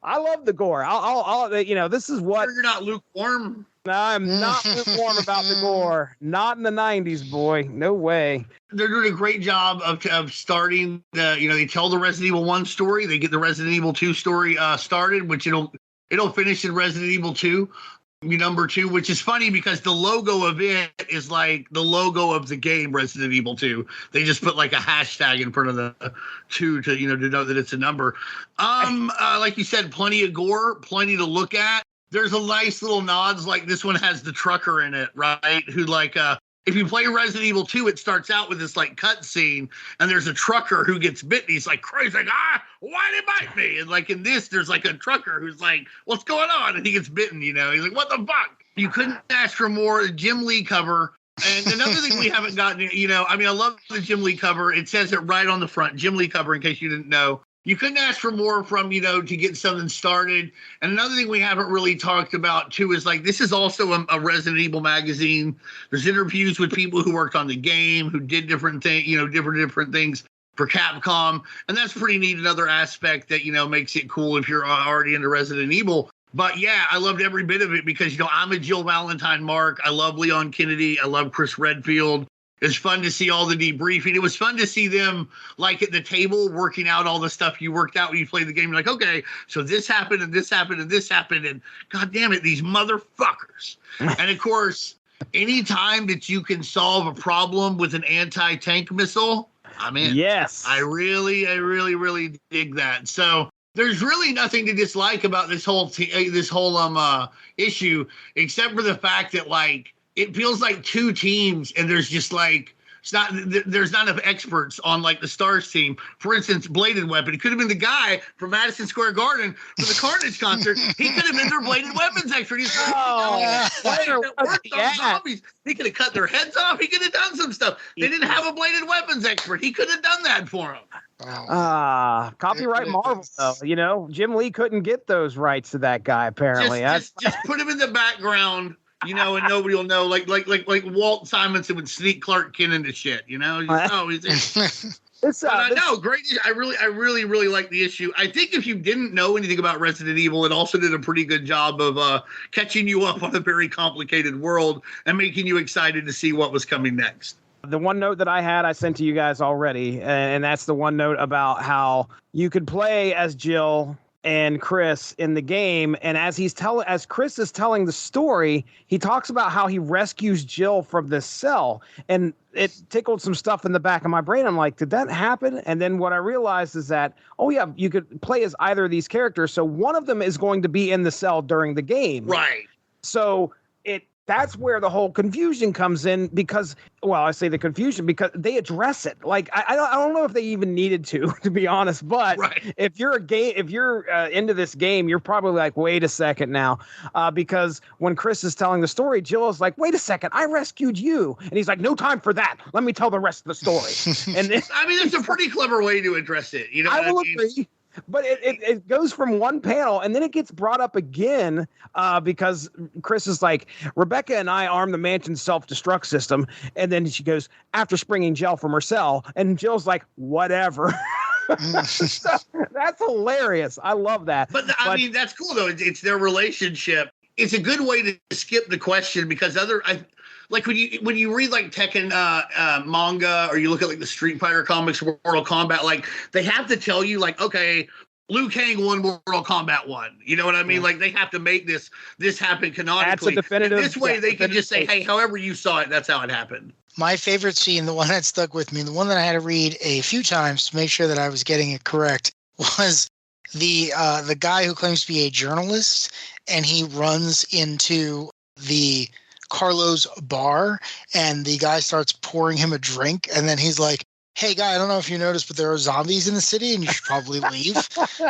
love the gore. I'll this is what. You're not lukewarm. I'm not lukewarm about the gore. Not in the 90s, boy. No way. They're doing a great job of starting they tell the Resident Evil 1 story. They get the Resident Evil 2 story started, which it'll finish in Resident Evil 2. Number 2, which is funny because the logo of it is like the logo of the game Resident Evil 2. They just put like a hashtag in front of the 2 to know that it's a number. Like you said, plenty of gore, plenty to look at. There's a nice little nods, like this one has the trucker in it, right? Who if you play Resident Evil 2, it starts out with this like cut scene, and there's a trucker who gets bitten. He's like crazy, like, why did he bite me? And like in this, there's like a trucker who's like, what's going on? And he gets bitten, He's like, what the fuck? You couldn't ask for more. Jim Lee cover. And another thing we haven't gotten, I love the Jim Lee cover. It says it right on the front, Jim Lee cover, in case you didn't know. You couldn't ask for more from, to get something started. And another thing we haven't really talked about, too, is like this is also a Resident Evil magazine. There's interviews with people who worked on the game, who did different things, different things for Capcom. And that's pretty neat. Another aspect that, makes it cool if you're already into Resident Evil. But yeah, I loved every bit of it because, I'm a Jill Valentine mark. I love Leon Kennedy. I love Chris Redfield. It's fun to see all the debriefing. It was fun to see them like at the table working out all the stuff you worked out when you played the game. You're like, okay, so this happened and this happened and this happened. And God damn it, these motherfuckers. And of course, anytime that you can solve a problem with an anti-tank missile, I'm in. Yes. I really, really dig that. So there's really nothing to dislike about this whole issue, except for the fact that like, it feels like two teams and there's just like, there's not enough experts on like the Stars team. For instance, Bladed Weapon. It could have been the guy from Madison Square Garden for the Carnage concert. He could have been their Bladed Weapons expert. He's zombies. He could have cut their heads off. He could have done some stuff. They didn't have a Bladed Weapons expert. He could have done that for him. Copyright Marvel, though. Jim Lee couldn't get those rights to that guy, apparently. Just put him in the background. And nobody will know, like Walt Simonson would sneak Clark Kent into shit, he's no, great. I really like the issue. I think if you didn't know anything about Resident Evil, it also did a pretty good job of catching you up on a very complicated world and making you excited to see what was coming next. The one note that I had, I sent to you guys already, and that's the one note about how you could play as Jill and Chris in the game, and as Chris is telling the story, he talks about how he rescues Jill from this cell, and it tickled some stuff in the back of my brain. I'm like, did that happen? And then what I realized is that, oh yeah, you could play as either of these characters, so one of them is going to be in the cell during the game, right? So that's where the whole confusion comes in because, well, I say the confusion because they address it. Like, I don't know if they even needed to be honest, but right. if you're into this game, you're probably like, wait a second now, because when Chris is telling the story, Jill is like, wait a second, I rescued you. And he's like, no time for that. Let me tell the rest of the story. And it's a pretty clever way to address it. I will agree. But it goes from one panel and then it gets brought up again because Chris is like, Rebecca and I armed the mansion's self-destruct system. And then she goes, after springing Jill from her cell. And Jill's like, whatever. So, that's hilarious. I love that. But that's cool, though. It's their relationship. It's a good way to skip the question because like when you read like Tekken manga or you look at like the Street Fighter comics, Mortal Kombat, like they have to tell you like, okay, Liu Kang won Mortal Kombat 1. You know what I mean? Yeah. Like they have to make this happen canonically. That's a definitive. This way they can just say, hey, however you saw it, that's how it happened. My favorite scene, the one that stuck with me, the one that I had to read a few times to make sure that I was getting it correct, was the guy who claims to be a journalist, and he runs into the Carlo's bar and the guy starts pouring him a drink, and then he's like, hey guy, I don't know if you noticed, but there are zombies in the city and you should probably leave.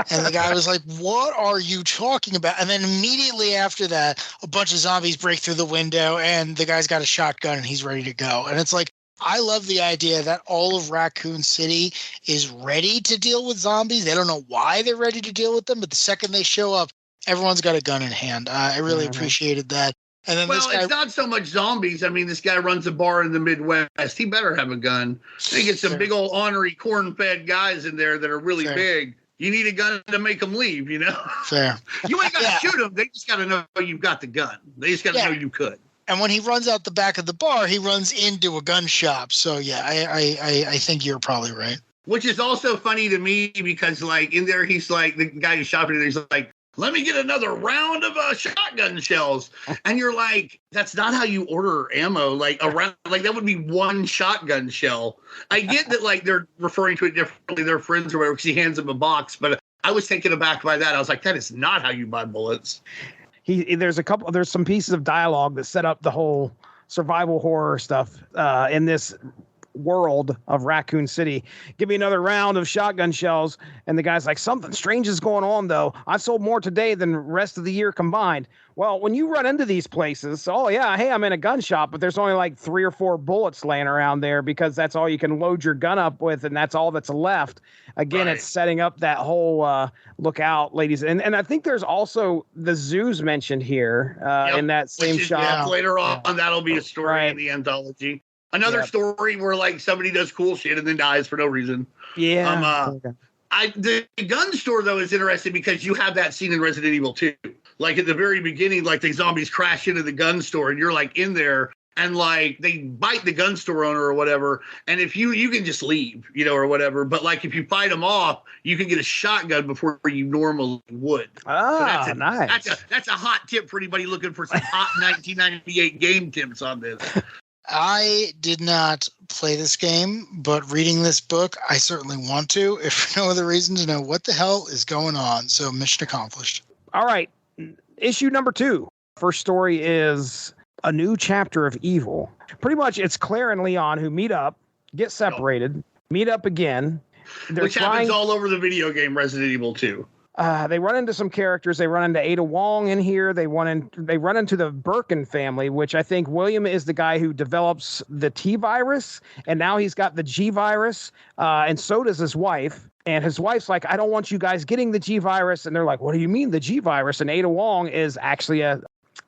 And the guy was like, what are you talking about? And then immediately after that, a bunch of zombies break through the window and the guy's got a shotgun and he's ready to go. And it's like, I love the idea that all of Raccoon City is ready to deal with zombies. They don't know why they're ready to deal with them, but the second they show up, everyone's got a gun in hand. I really appreciated that. And then it's not so much zombies. I mean, this guy runs a bar in the Midwest. He better have a gun. They get some big old ornery corn-fed guys in there that are really big. You need a gun to make them leave, Fair. You ain't got to shoot them. They just got to know you've got the gun. They just got to know you could. And when he runs out the back of the bar, he runs into a gun shop. So, yeah, I think you're probably right. Which is also funny to me because, like, in there, he's like, the guy who's shopping there, he's like, let me get another round of shotgun shells. And you're like, that's not how you order ammo. Like that would be one shotgun shell. I get that like they're referring to it differently. They're friends or whatever because he hands them a box. But I was taken aback by that. I was like, that is not how you buy bullets. There's some pieces of dialogue that set up the whole survival horror stuff in this world of Raccoon City. Give me another round of shotgun shells. And the guy's like, something strange is going on, though. I sold more today than the rest of the year combined. Well, when you run into these places, oh, yeah, hey, I'm in a gun shop, but there's only like 3 or 4 bullets laying around there because that's all you can load your gun up with, and that's all that's left. Again, It's setting up that whole look out, ladies. And I think there's also the zoos mentioned here in that same shop. Yeah, later on, that'll be a story in the anthology. Another story where like somebody does cool shit and then dies for no reason. Yeah. The gun store, though, is interesting because you have that scene in Resident Evil 2. Like at the very beginning, like the zombies crash into the gun store and you're like in there and like they bite the gun store owner or whatever. And if you can just leave, or whatever. But like if you fight them off, you can get a shotgun before you normally would. Oh, so nice. That's a hot tip for anybody looking for some hot 1998 game tips on this. I did not play this game, but reading this book, I certainly want to, if for no other reason, to know what the hell is going on. So mission accomplished. All right. Issue number 2. First story is a new chapter of evil. Pretty much it's Claire and Leon who meet up, get separated, meet up again. Which happens all over the video game Resident Evil 2. They run into some characters. They run into Ada Wong in here. They run into the Birkin family, which I think William is the guy who develops the T virus, and now he's got the G virus, and so does his wife. And his wife's like, I don't want you guys getting the G virus. And they're like, what do you mean the G virus? And Ada Wong is actually a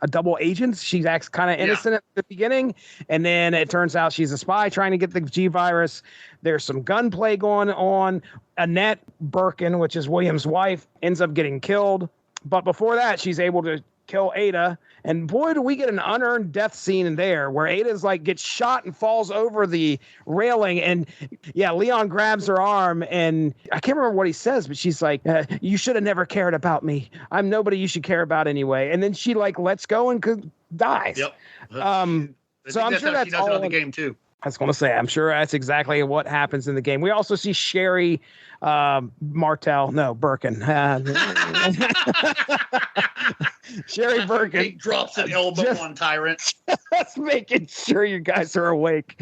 double agent. She acts kind of innocent at the beginning, and then it turns out she's a spy trying to get the G virus. There's some gunplay going on. Annette Birkin, which is William's wife, ends up getting killed. But before that, she's able to kill Ada. And boy, do we get an unearned death scene in there where Ada's like gets shot and falls over the railing. And Leon grabs her arm and I can't remember what he says, but she's like, you should have never cared about me. I'm nobody you should care about anyway. And then she like lets go and dies. Yep. So I'm sure that's all in the game too. I was going to say, I'm sure that's exactly what happens in the game. We also see Sherry Birkin. Sherry Birkin. He drops an elbow on Tyrant. Just making sure you guys are awake.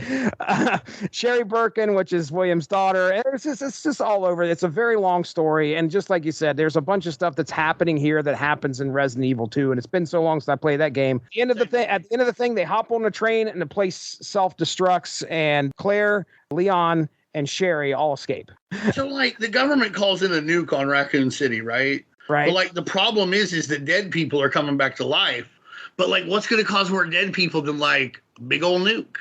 Sherry Birkin, which is William's daughter. It's just all over. It's a very long story. And just like you said, there's a bunch of stuff that's happening here that happens in Resident Evil 2. And it's been so long since I played that game. At the end of the thing, they hop on a train and the place self-destructs. And Claire, Leon, and Sherry all escape. So, like, the government calls in a nuke on Raccoon City, right? Right. But, like, the problem is that dead people are coming back to life. But, like, what's going to cause more dead people than, like, big old nuke?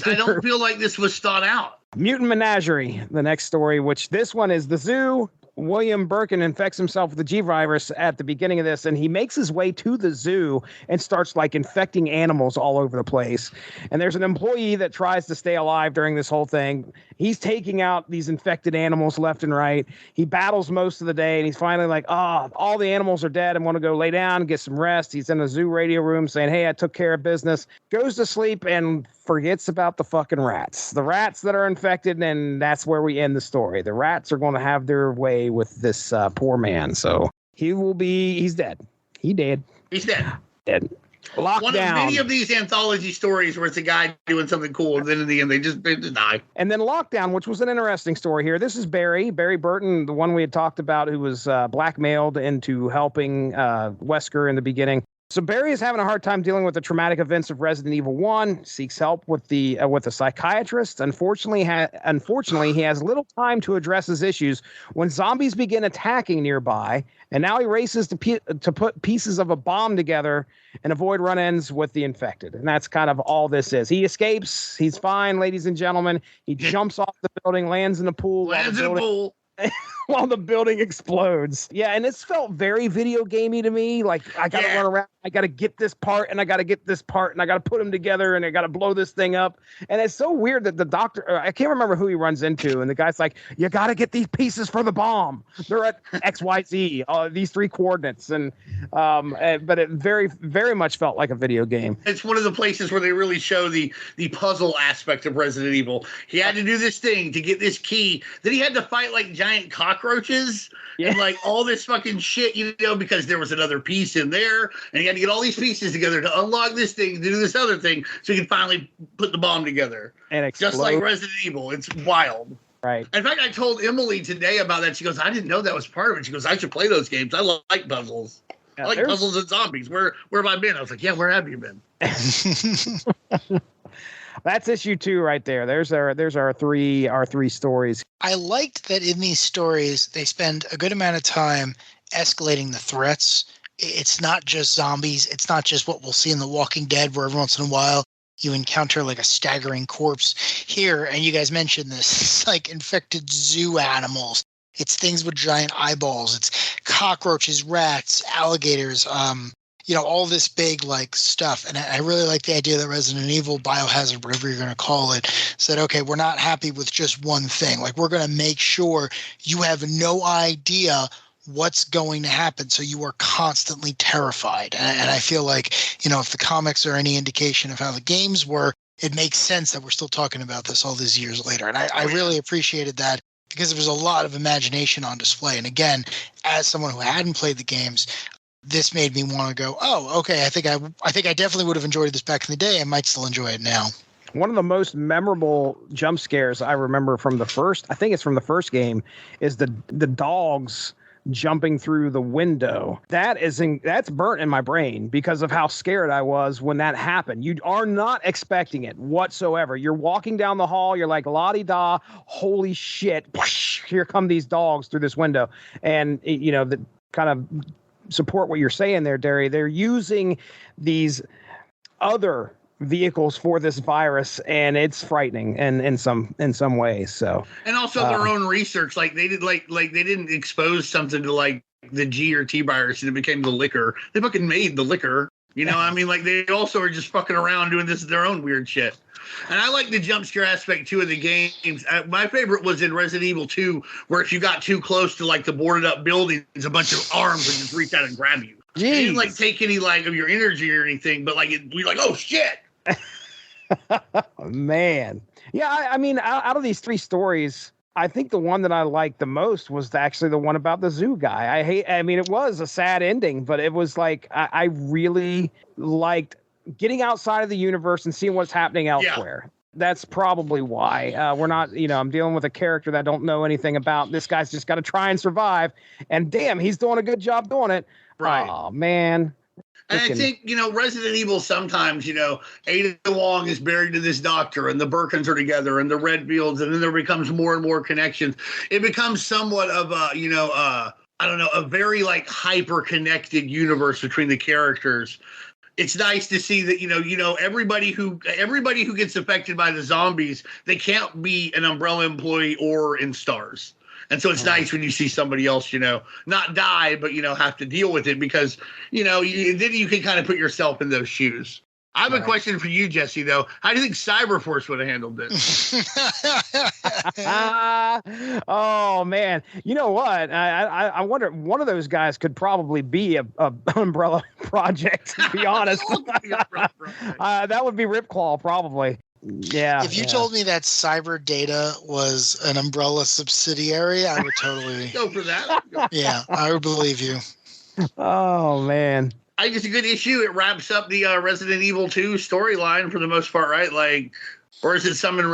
I don't feel like this was thought out. Mutant Menagerie, the next story, which this one is the zoo. William Birkin infects himself with the G virus at the beginning of this, and he makes his way to the zoo and starts like infecting animals all over the place. And there's an employee that tries to stay alive during this whole thing. He's taking out these infected animals left and right. He battles most of the day, and he's finally like, all the animals are dead. I'm going to go lay down, get some rest. He's in the zoo radio room saying, hey, I took care of business. Goes to sleep and forgets about the fucking rats. The rats that are infected, and that's where we end the story. The rats are going to have their way with this poor man. So he's dead. He's dead. Dead. Lockdown. One of many of these anthology stories where it's a guy doing something cool, and then in the end they just die. And then Lockdown, which was an interesting story here. This is Barry Burton, the one we had talked about, who was blackmailed into helping Wesker in the beginning. So Barry is having a hard time dealing with the traumatic events of Resident Evil 1, seeks help with a psychiatrist. Unfortunately, he has little time to address his issues when zombies begin attacking nearby, and now he races to put pieces of a bomb together and avoid run-ins with the infected. And that's kind of all this is. He escapes. He's fine, ladies and gentlemen. He jumps off the building, lands in a pool. While the building explodes. Yeah, and it's felt very video gamey to me. Like, I got to run around. I got to get this part, and I got to get this part, and I got to put them together, and I got to blow this thing up. And it's so weird that the doctor, I can't remember who he runs into, and the guy's like, you got to get these pieces for the bomb. They're at XYZ, these 3 coordinates. And but it very, very much felt like a video game. It's one of the places where they really show the puzzle aspect of Resident Evil. He had to do this thing to get this key. Then he had to fight like giant giant cockroaches and like all this fucking shit, you know, because there was another piece in there, and you had to get all these pieces together to unlock this thing, to do this other thing, so you can finally put the bomb together. And explode. Just like Resident Evil. It's wild. Right. In fact, I told Emily today about that. She goes, I didn't know that was part of it. She goes, I should play those games. I like puzzles. Yeah, I like puzzles and zombies. Where have I been? I was like, yeah, where have you been? That's issue 2 right there. There's our three stories. I liked that in these stories they spend a good amount of time escalating the threats. It's not just zombies. It's not just what we'll see in The Walking Dead, where every once in a while you encounter like a staggering corpse here. And you guys mentioned this, it's like infected zoo animals. It's things with giant eyeballs. It's cockroaches, rats, alligators, you know, all this big like stuff. And I really like the idea that Resident Evil, Biohazard, whatever you're going to call it, said, okay, we're not happy with just one thing. Like, we're going to make sure you have no idea what's going to happen. So you are constantly terrified. And I feel like, you know, if the comics are any indication of how the games were, it makes sense that we're still talking about this all these years later. And I really appreciated that, because there was a lot of imagination on display. And again, as someone who hadn't played the games, this made me want to go, oh, okay, I think I definitely would have enjoyed this back in the day. I might still enjoy it now. One of the most memorable jump scares I remember from the first game, is the dogs jumping through the window. That's burnt in my brain because of how scared I was when that happened. You are not expecting it whatsoever. You're walking down the hall, you're like, la-di-da, holy shit, whoosh, here come these dogs through this window. And, you know, the kind of support what you're saying there, Darry. They're using these other vehicles for this virus, and it's frightening and in some ways. So, and also their own research, like they did, like they didn't expose something to like the G or T virus and it became the liquor. They fucking made the liquor. You know, I mean, like they also are just fucking around doing this their own weird shit. And I like the jump scare aspect too of the games. My favorite was in Resident Evil 2, where if you got too close to like the boarded up buildings, a bunch of arms would just reach out and grab you. It didn't like take any like of your energy or anything, but like we're like, oh shit. Man. Yeah, I mean, out of these 3 stories, I think the one that I liked the most was actually the one about the zoo guy. I mean, it was a sad ending, but it was like, I really liked getting outside of the universe and seeing what's happening elsewhere. Yeah. That's probably why we're not, you know, I'm dealing with a character that I don't know anything about. This guy's just got to try and survive. And damn, he's doing a good job doing it. Right. Oh, man. And I think, you know, Resident Evil sometimes, you know, Ada Wong is married to this doctor and the Birkins are together and the Redfields, and then there becomes more and more connections. It becomes somewhat of a, you know, I don't know, a very like hyper connected universe between the characters. It's nice to see that, you know, everybody who gets affected by the zombies, they can't be an Umbrella employee or in Stars. And so it's nice when you see somebody else, you know, not die, but, you know, have to deal with it because, you know, then you can kind of put yourself in those shoes. I have a question for you, Jesse, though. How do you think Cyberforce would have handled this? Oh, man. You know what? I wonder, one of those guys could probably be a Umbrella project, to be honest. That would be Ripclaw, probably. Yeah. If you told me that Cyber Data was an Umbrella subsidiary, I would totally go for that. Yeah, I would believe you. Oh, man. I think it's a good issue. It wraps up the Resident Evil 2 storyline for the most part, right? Like, or is it Summon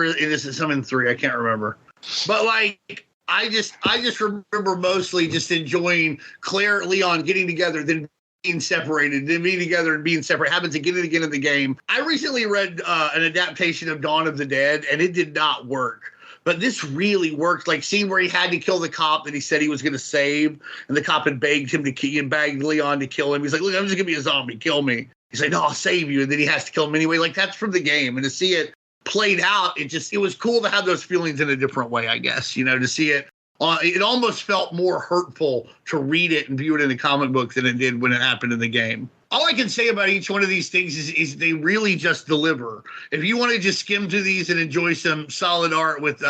3? I can't remember. But like, I just remember mostly just enjoying Claire and Leon getting together, then being separated, then being together and being separate. It happens again and again in the game. I recently read an adaptation of Dawn of the Dead, and it did not work. But this really worked. Like, scene where he had to kill the cop that he said he was going to save, and the cop had begged him to kill him, begged Leon to kill him. He's like, look, I'm just going to be a zombie. Kill me. He's like, no, I'll save you. And then he has to kill him anyway. Like, that's from the game. And to see it played out, it was cool to have those feelings in a different way, I guess. You know, to see it. It almost felt more hurtful to read it and view it in the comic book than it did when it happened in the game. All I can say about each one of these things is they really just deliver. If you want to just skim through these and enjoy some solid art with,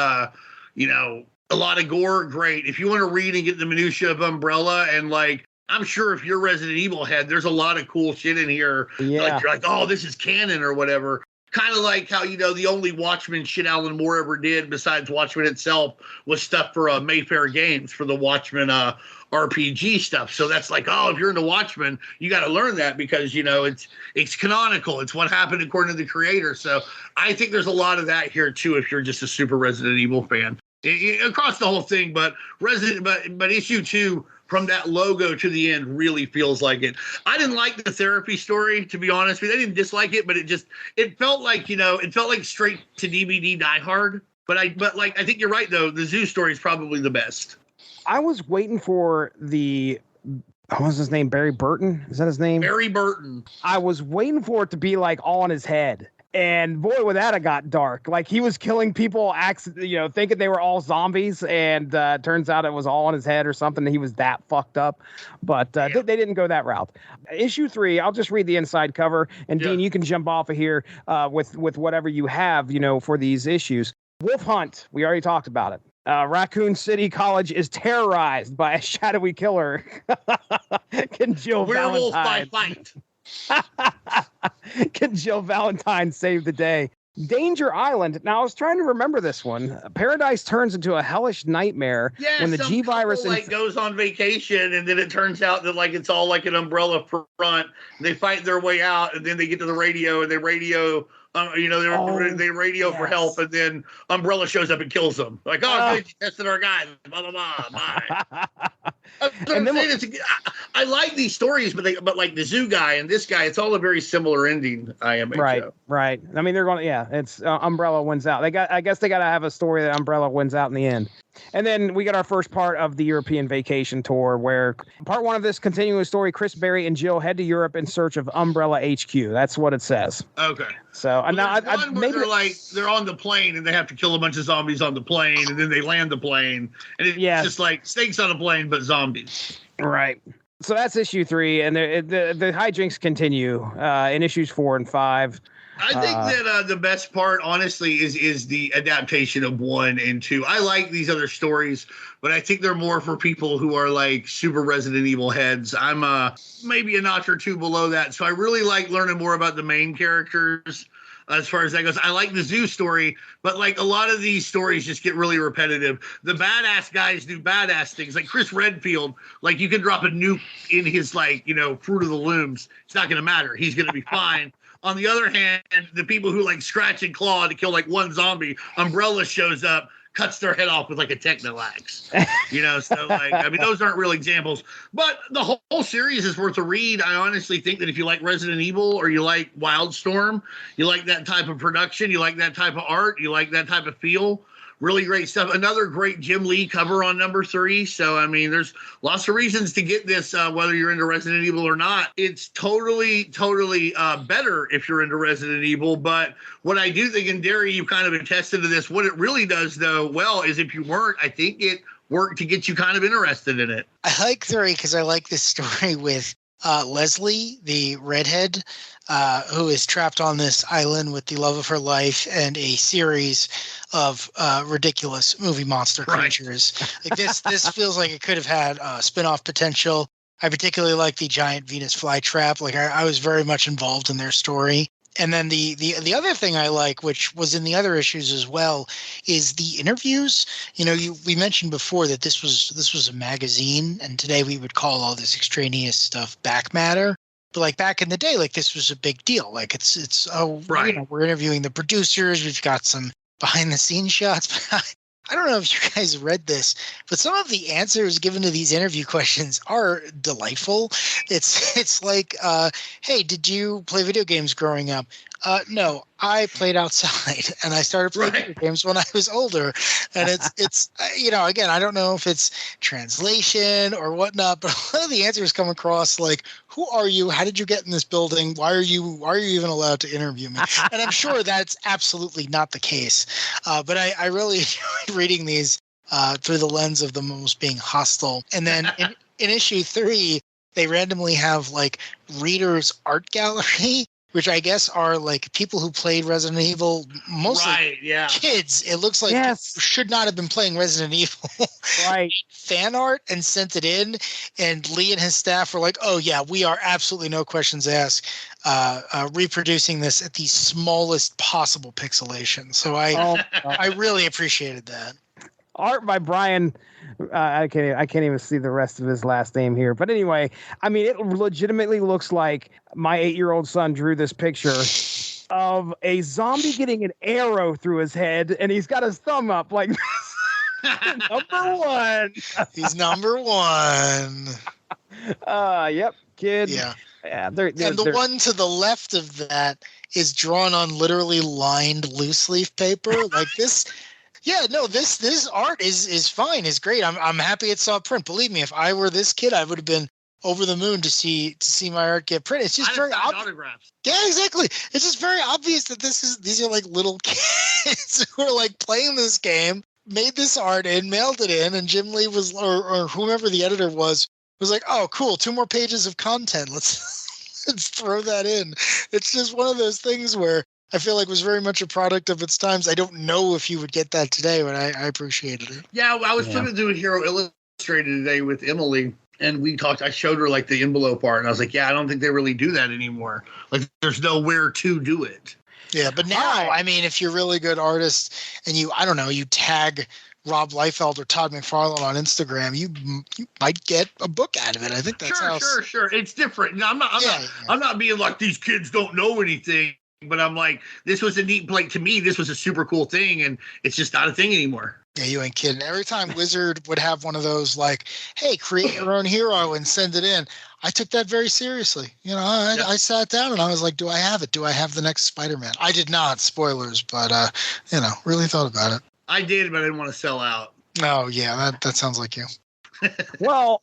you know, a lot of gore, great. If you want to read and get the minutia of Umbrella, and like, I'm sure if you're Resident Evil head, there's a lot of cool shit in here. Yeah. Like, you're like, oh, this is canon or whatever. kind of like how, the only Watchmen shit Alan Moore ever did besides Watchmen itself was stuff for Mayfair Games for the Watchmen RPG stuff. So that's like, oh, if you're into Watchmen, you got to learn that because, it's canonical. It's what happened according to the creator. So I think there's a lot of that here too if you're just a super Resident Evil fan. Across the whole thing, but issue 2 from that logo to the end really feels like it. I didn't like the therapy story, to be honest with you. I didn't dislike it, but it felt like, it felt like straight to DVD Die Hard. But I think you're right though. The zoo story is probably the best. I was waiting for what was his name? Barry Burton? Is that his name? Barry Burton. I was waiting for it to be like all in his head. And boy, with that, it got dark. Like he was killing people, thinking they were all zombies, and turns out it was all in his head or something. He was that fucked up, but they didn't go that route. Issue 3, I'll just read the inside cover, and Dean, you can jump off of here with whatever you have, for these issues. Wolf Hunt, we already talked about it. Raccoon City College is terrorized by a shadowy killer. Can Jill Werewolf Valentine by fight? Can Jill Valentine save the day? Danger Island. Now I was trying to remember this one. Paradise turns into a hellish nightmare when the G virus goes on vacation, and then it turns out that it's all like an umbrella front. They fight their way out, and then they get to the radio, and they radio. They radio for help, and then Umbrella shows up and kills them. Like, good, you tested our guys. Blah blah blah. Bye. I like these stories, but like the zoo guy and this guy, it's all a very similar ending. Right. I mean, they're going. Yeah, it's Umbrella wins out. I guess they got to have a story that Umbrella wins out in the end. And then we got our first part of the European vacation tour, where part 1 of this continuing story, Chris, Barry, and Jill head to Europe in search of Umbrella HQ. That's what it says. Okay. So now maybe they're on the plane and they have to kill a bunch of zombies on the plane, and then they land the plane, and it's just like snakes on a plane but zombies. Right. So that's issue 3, and the hijinks continue in issues 4 and 5. I think that the best part, honestly, is the adaptation of 1 and 2. I like these other stories, but I think they're more for people who are like super Resident Evil heads. I'm maybe a notch or 2 below that, so I really like learning more about the main characters. As far as that goes, I like the zoo story, but like a lot of these stories just get really repetitive. The badass guys do badass things, like Chris Redfield. Like you can drop a nuke in his Fruit of the Looms. It's not going to matter. He's going to be fine. On the other hand, the people who like scratch and claw to kill like one zombie, Umbrella shows up, cuts their head off with like a techno axe. So those aren't real examples. But the whole series is worth a read. I honestly think that if you like Resident Evil or you like Wildstorm, you like that type of production, you like that type of art, you like that type of feel. Really great stuff. Another great Jim Lee cover on number 3. So, there's lots of reasons to get this, whether you're into Resident Evil or not. It's totally better if you're into Resident Evil. But what I do think, and Darry, you kind of attested to this, what it really does, though, is if you weren't, I think it worked to get you kind of interested in it. I like 3 because I like this story with Leslie, the redhead, who is trapped on this island with the love of her life and a series of ridiculous movie monster creatures. Like this feels like it could have had spin-off potential. I particularly like the giant Venus flytrap. Like I was very much involved in their story. And then the other thing I like, which was in the other issues as well, is the interviews. We mentioned before that this was a magazine, and today we would call all this extraneous stuff back matter. But like back in the day, like this was a big deal. Like we're interviewing the producers. We've got some behind the scenes shots. I don't know if you guys read this, but some of the answers given to these interview questions are delightful. It's like, hey, did you play video games growing up? No, I played outside, and I started playing video games when I was older. And it's again, I don't know if it's translation or whatnot, but a lot of the answers come across like, who are you? How did you get in this building? Why are you even allowed to interview me? And I'm sure that's absolutely not the case. But I really enjoyed reading these through the lens of them almost being hostile. And then in issue 3, they randomly have like readers art gallery, which I guess are like people who played Resident Evil, mostly kids. It looks like should not have been playing Resident Evil. Right. Fan art and sent it in, and Lee and his staff were like, "Oh yeah, we are absolutely no questions asked, reproducing this at the smallest possible pixelation." So I really appreciated that. Art by Brian. I can't even see the rest of his last name here. But anyway, I mean, it legitimately looks like my 8-year-old son drew this picture of a zombie getting an arrow through his head, and he's got his thumb up like this. Number one. He's number one. Yep, kid. Yeah. And the one to the left of that is drawn on literally lined loose leaf paper like this. Yeah, no, this art is fine, is great. I'm happy it saw print. Believe me, if I were this kid, I would have been over the moon to see my art get printed. It's just very autographs. Yeah, exactly. It's just very obvious that these are like little kids who are like playing this game, made this art in, mailed it in, and Jim Lee was or whomever the editor was like, "Oh, cool, 2 more pages of content. Let's throw that in." It's just one of those things where I feel like was very much a product of its times. I don't know if you would get that today, but I appreciated it. Yeah, I was flipping through Hero Illustrated today with Emily, and we talked. I showed her like the envelope art, and I was like, "Yeah, I don't think they really do that anymore. Like, there's nowhere to do it." Yeah, but now, I mean, if you're a really good artist and you tag Rob Liefeld or Todd McFarlane on Instagram, you might get a book out of it. I think that's sure. It's different. No, I'm not being like these kids don't know anything. But I'm like, this was a neat, like, to me, this was a super cool thing, and it's just not a thing anymore. Yeah, you ain't kidding. Every time Wizard would have one of those, like, hey, create your own hero and send it in, I took that very seriously. I sat down and I was like, do I have it? Do I have the next Spider-Man? I did not, spoilers, but, really thought about it. I did, but I didn't want to sell out. Oh, yeah, that sounds like you. Well,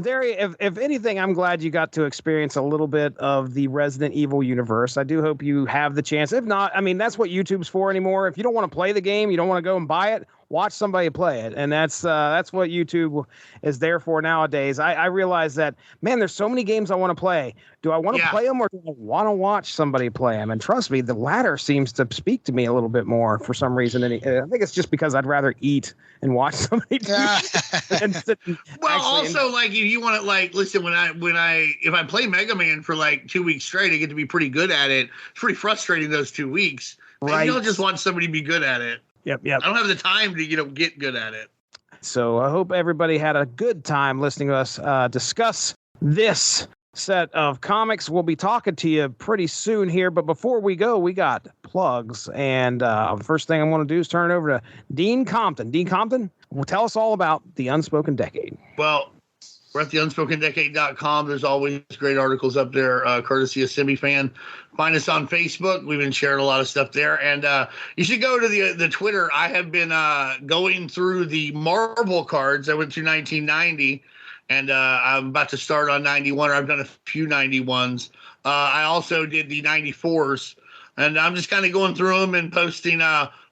Darry, if anything, I'm glad you got to experience a little bit of the Resident Evil universe. I do hope you have the chance. If not, I mean, that's what YouTube's for anymore. If you don't want to play the game, you don't want to go and buy it, watch somebody play it. And that's what YouTube is there for nowadays. I realize that, man, there's so many games I want to play. Do I want to play them or do I want to watch somebody play them? And trust me, the latter seems to speak to me a little bit more for some reason. I think it's just because I'd rather eat and watch somebody do it. Well, also, like, if you want to, like, listen, if I play Mega Man for like 2 weeks straight, I get to be pretty good at it. It's pretty frustrating those 2 weeks. Right. You don't just want somebody to be good at it. Yep. I don't have the time to, get good at it. So I hope everybody had a good time listening to us discuss this set of comics. We'll be talking to you pretty soon here, but before we go, we got plugs. And the first thing I want to do is turn it over to Dean Compton. Dean Compton, tell us all about the Unspoken Decade. Well, we're at the UnspokenDecade.com. There's always great articles up there, courtesy of SemiFan. Find us on Facebook. We've been sharing a lot of stuff there. And you should go to the Twitter. I have been going through the Marvel cards. I went through 1990, and I'm about to start on 91, or I've done a few 91s. I also did the 94s, and I'm just kind of going through them and posting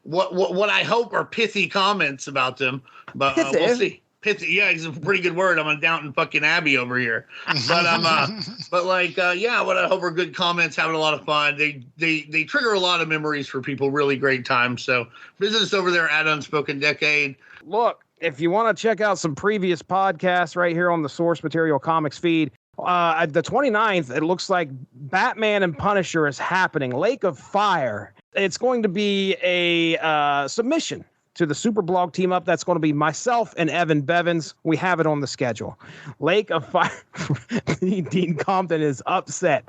what I hope are pithy comments about them. But we'll see. Pithy, yeah, it's a pretty good word. I'm on Downton fucking Abbey over here, but what I hope are good comments, having a lot of fun. They trigger a lot of memories for people. Really great time. So visit us over there at Unspoken Decade. Look, if you want to check out some previous podcasts right here on the Source Material Comics feed, the 29th, it looks like Batman and Punisher is happening. Lake of Fire. It's going to be a submission to the Super Blog team up. That's going to be myself and Evan Bevins. We have it on the schedule. Lake of Fire. Dean Compton is upset.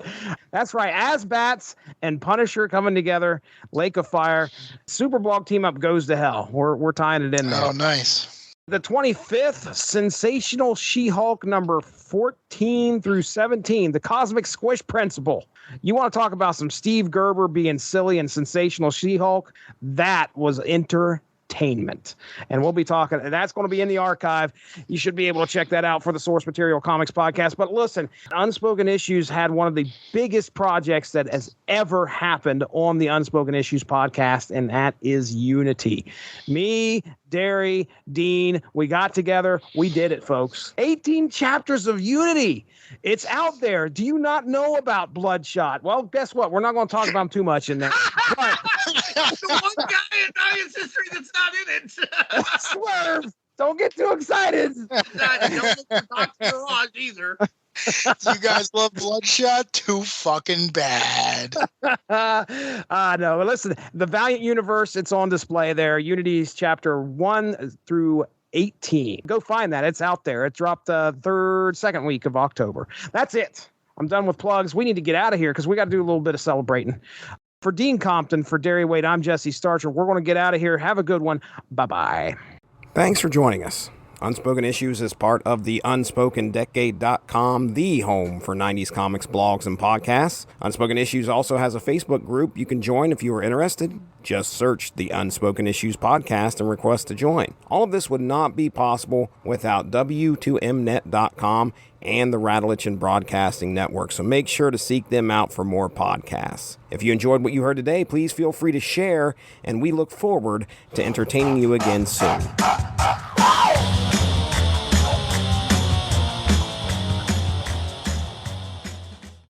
That's right. As Bats and Punisher coming together, Lake of Fire. Super Blog team up goes to hell. We're tying it in there. Oh, nice. The 25th, Sensational She-Hulk number 14 through 17, the Cosmic Squish Principle. You want to talk about some Steve Gerber being silly and Sensational She-Hulk? That was entertaining. entertainment. And we'll be talking, and that's going to be in the archive. You should be able to check that out for the Source Material Comics podcast. But listen, Unspoken Issues had one of the biggest projects that has ever happened on the Unspoken Issues podcast, and that is Unity. Me, Darry, Dean, we got together. We did it, folks. 18 chapters of Unity. It's out there. Do you not know about Bloodshot? Well, guess what? We're not going to talk about him too much in there. But the one guy in Giants history that's not in it. Swerve. Don't get too excited. Don't look for Dr. Garage either. You guys love Bloodshot too fucking bad. No, listen, the Valiant universe, it's on display there. Unity's chapter 1 through 18. Go find that. It's out there. It dropped the second week of October. That's it. I'm done with plugs. We need to get out of here because we got to do a little bit of celebrating. For Dean Compton, for Darry Wade, I'm Jesse Starcher. We're going to get out of here. Have a good one. Bye-bye. Thanks for joining us. Unspoken Issues is part of the UnspokenDecade.com, the home for 90s comics, blogs, and podcasts. Unspoken Issues also has a Facebook group you can join if you are interested. Just search the Unspoken Issues podcast and request to join. All of this would not be possible without W2Mnet.com and the Rattlechin Broadcasting Network, so make sure to seek them out for more podcasts. If you enjoyed what you heard today, please feel free to share, and we look forward to entertaining you again soon.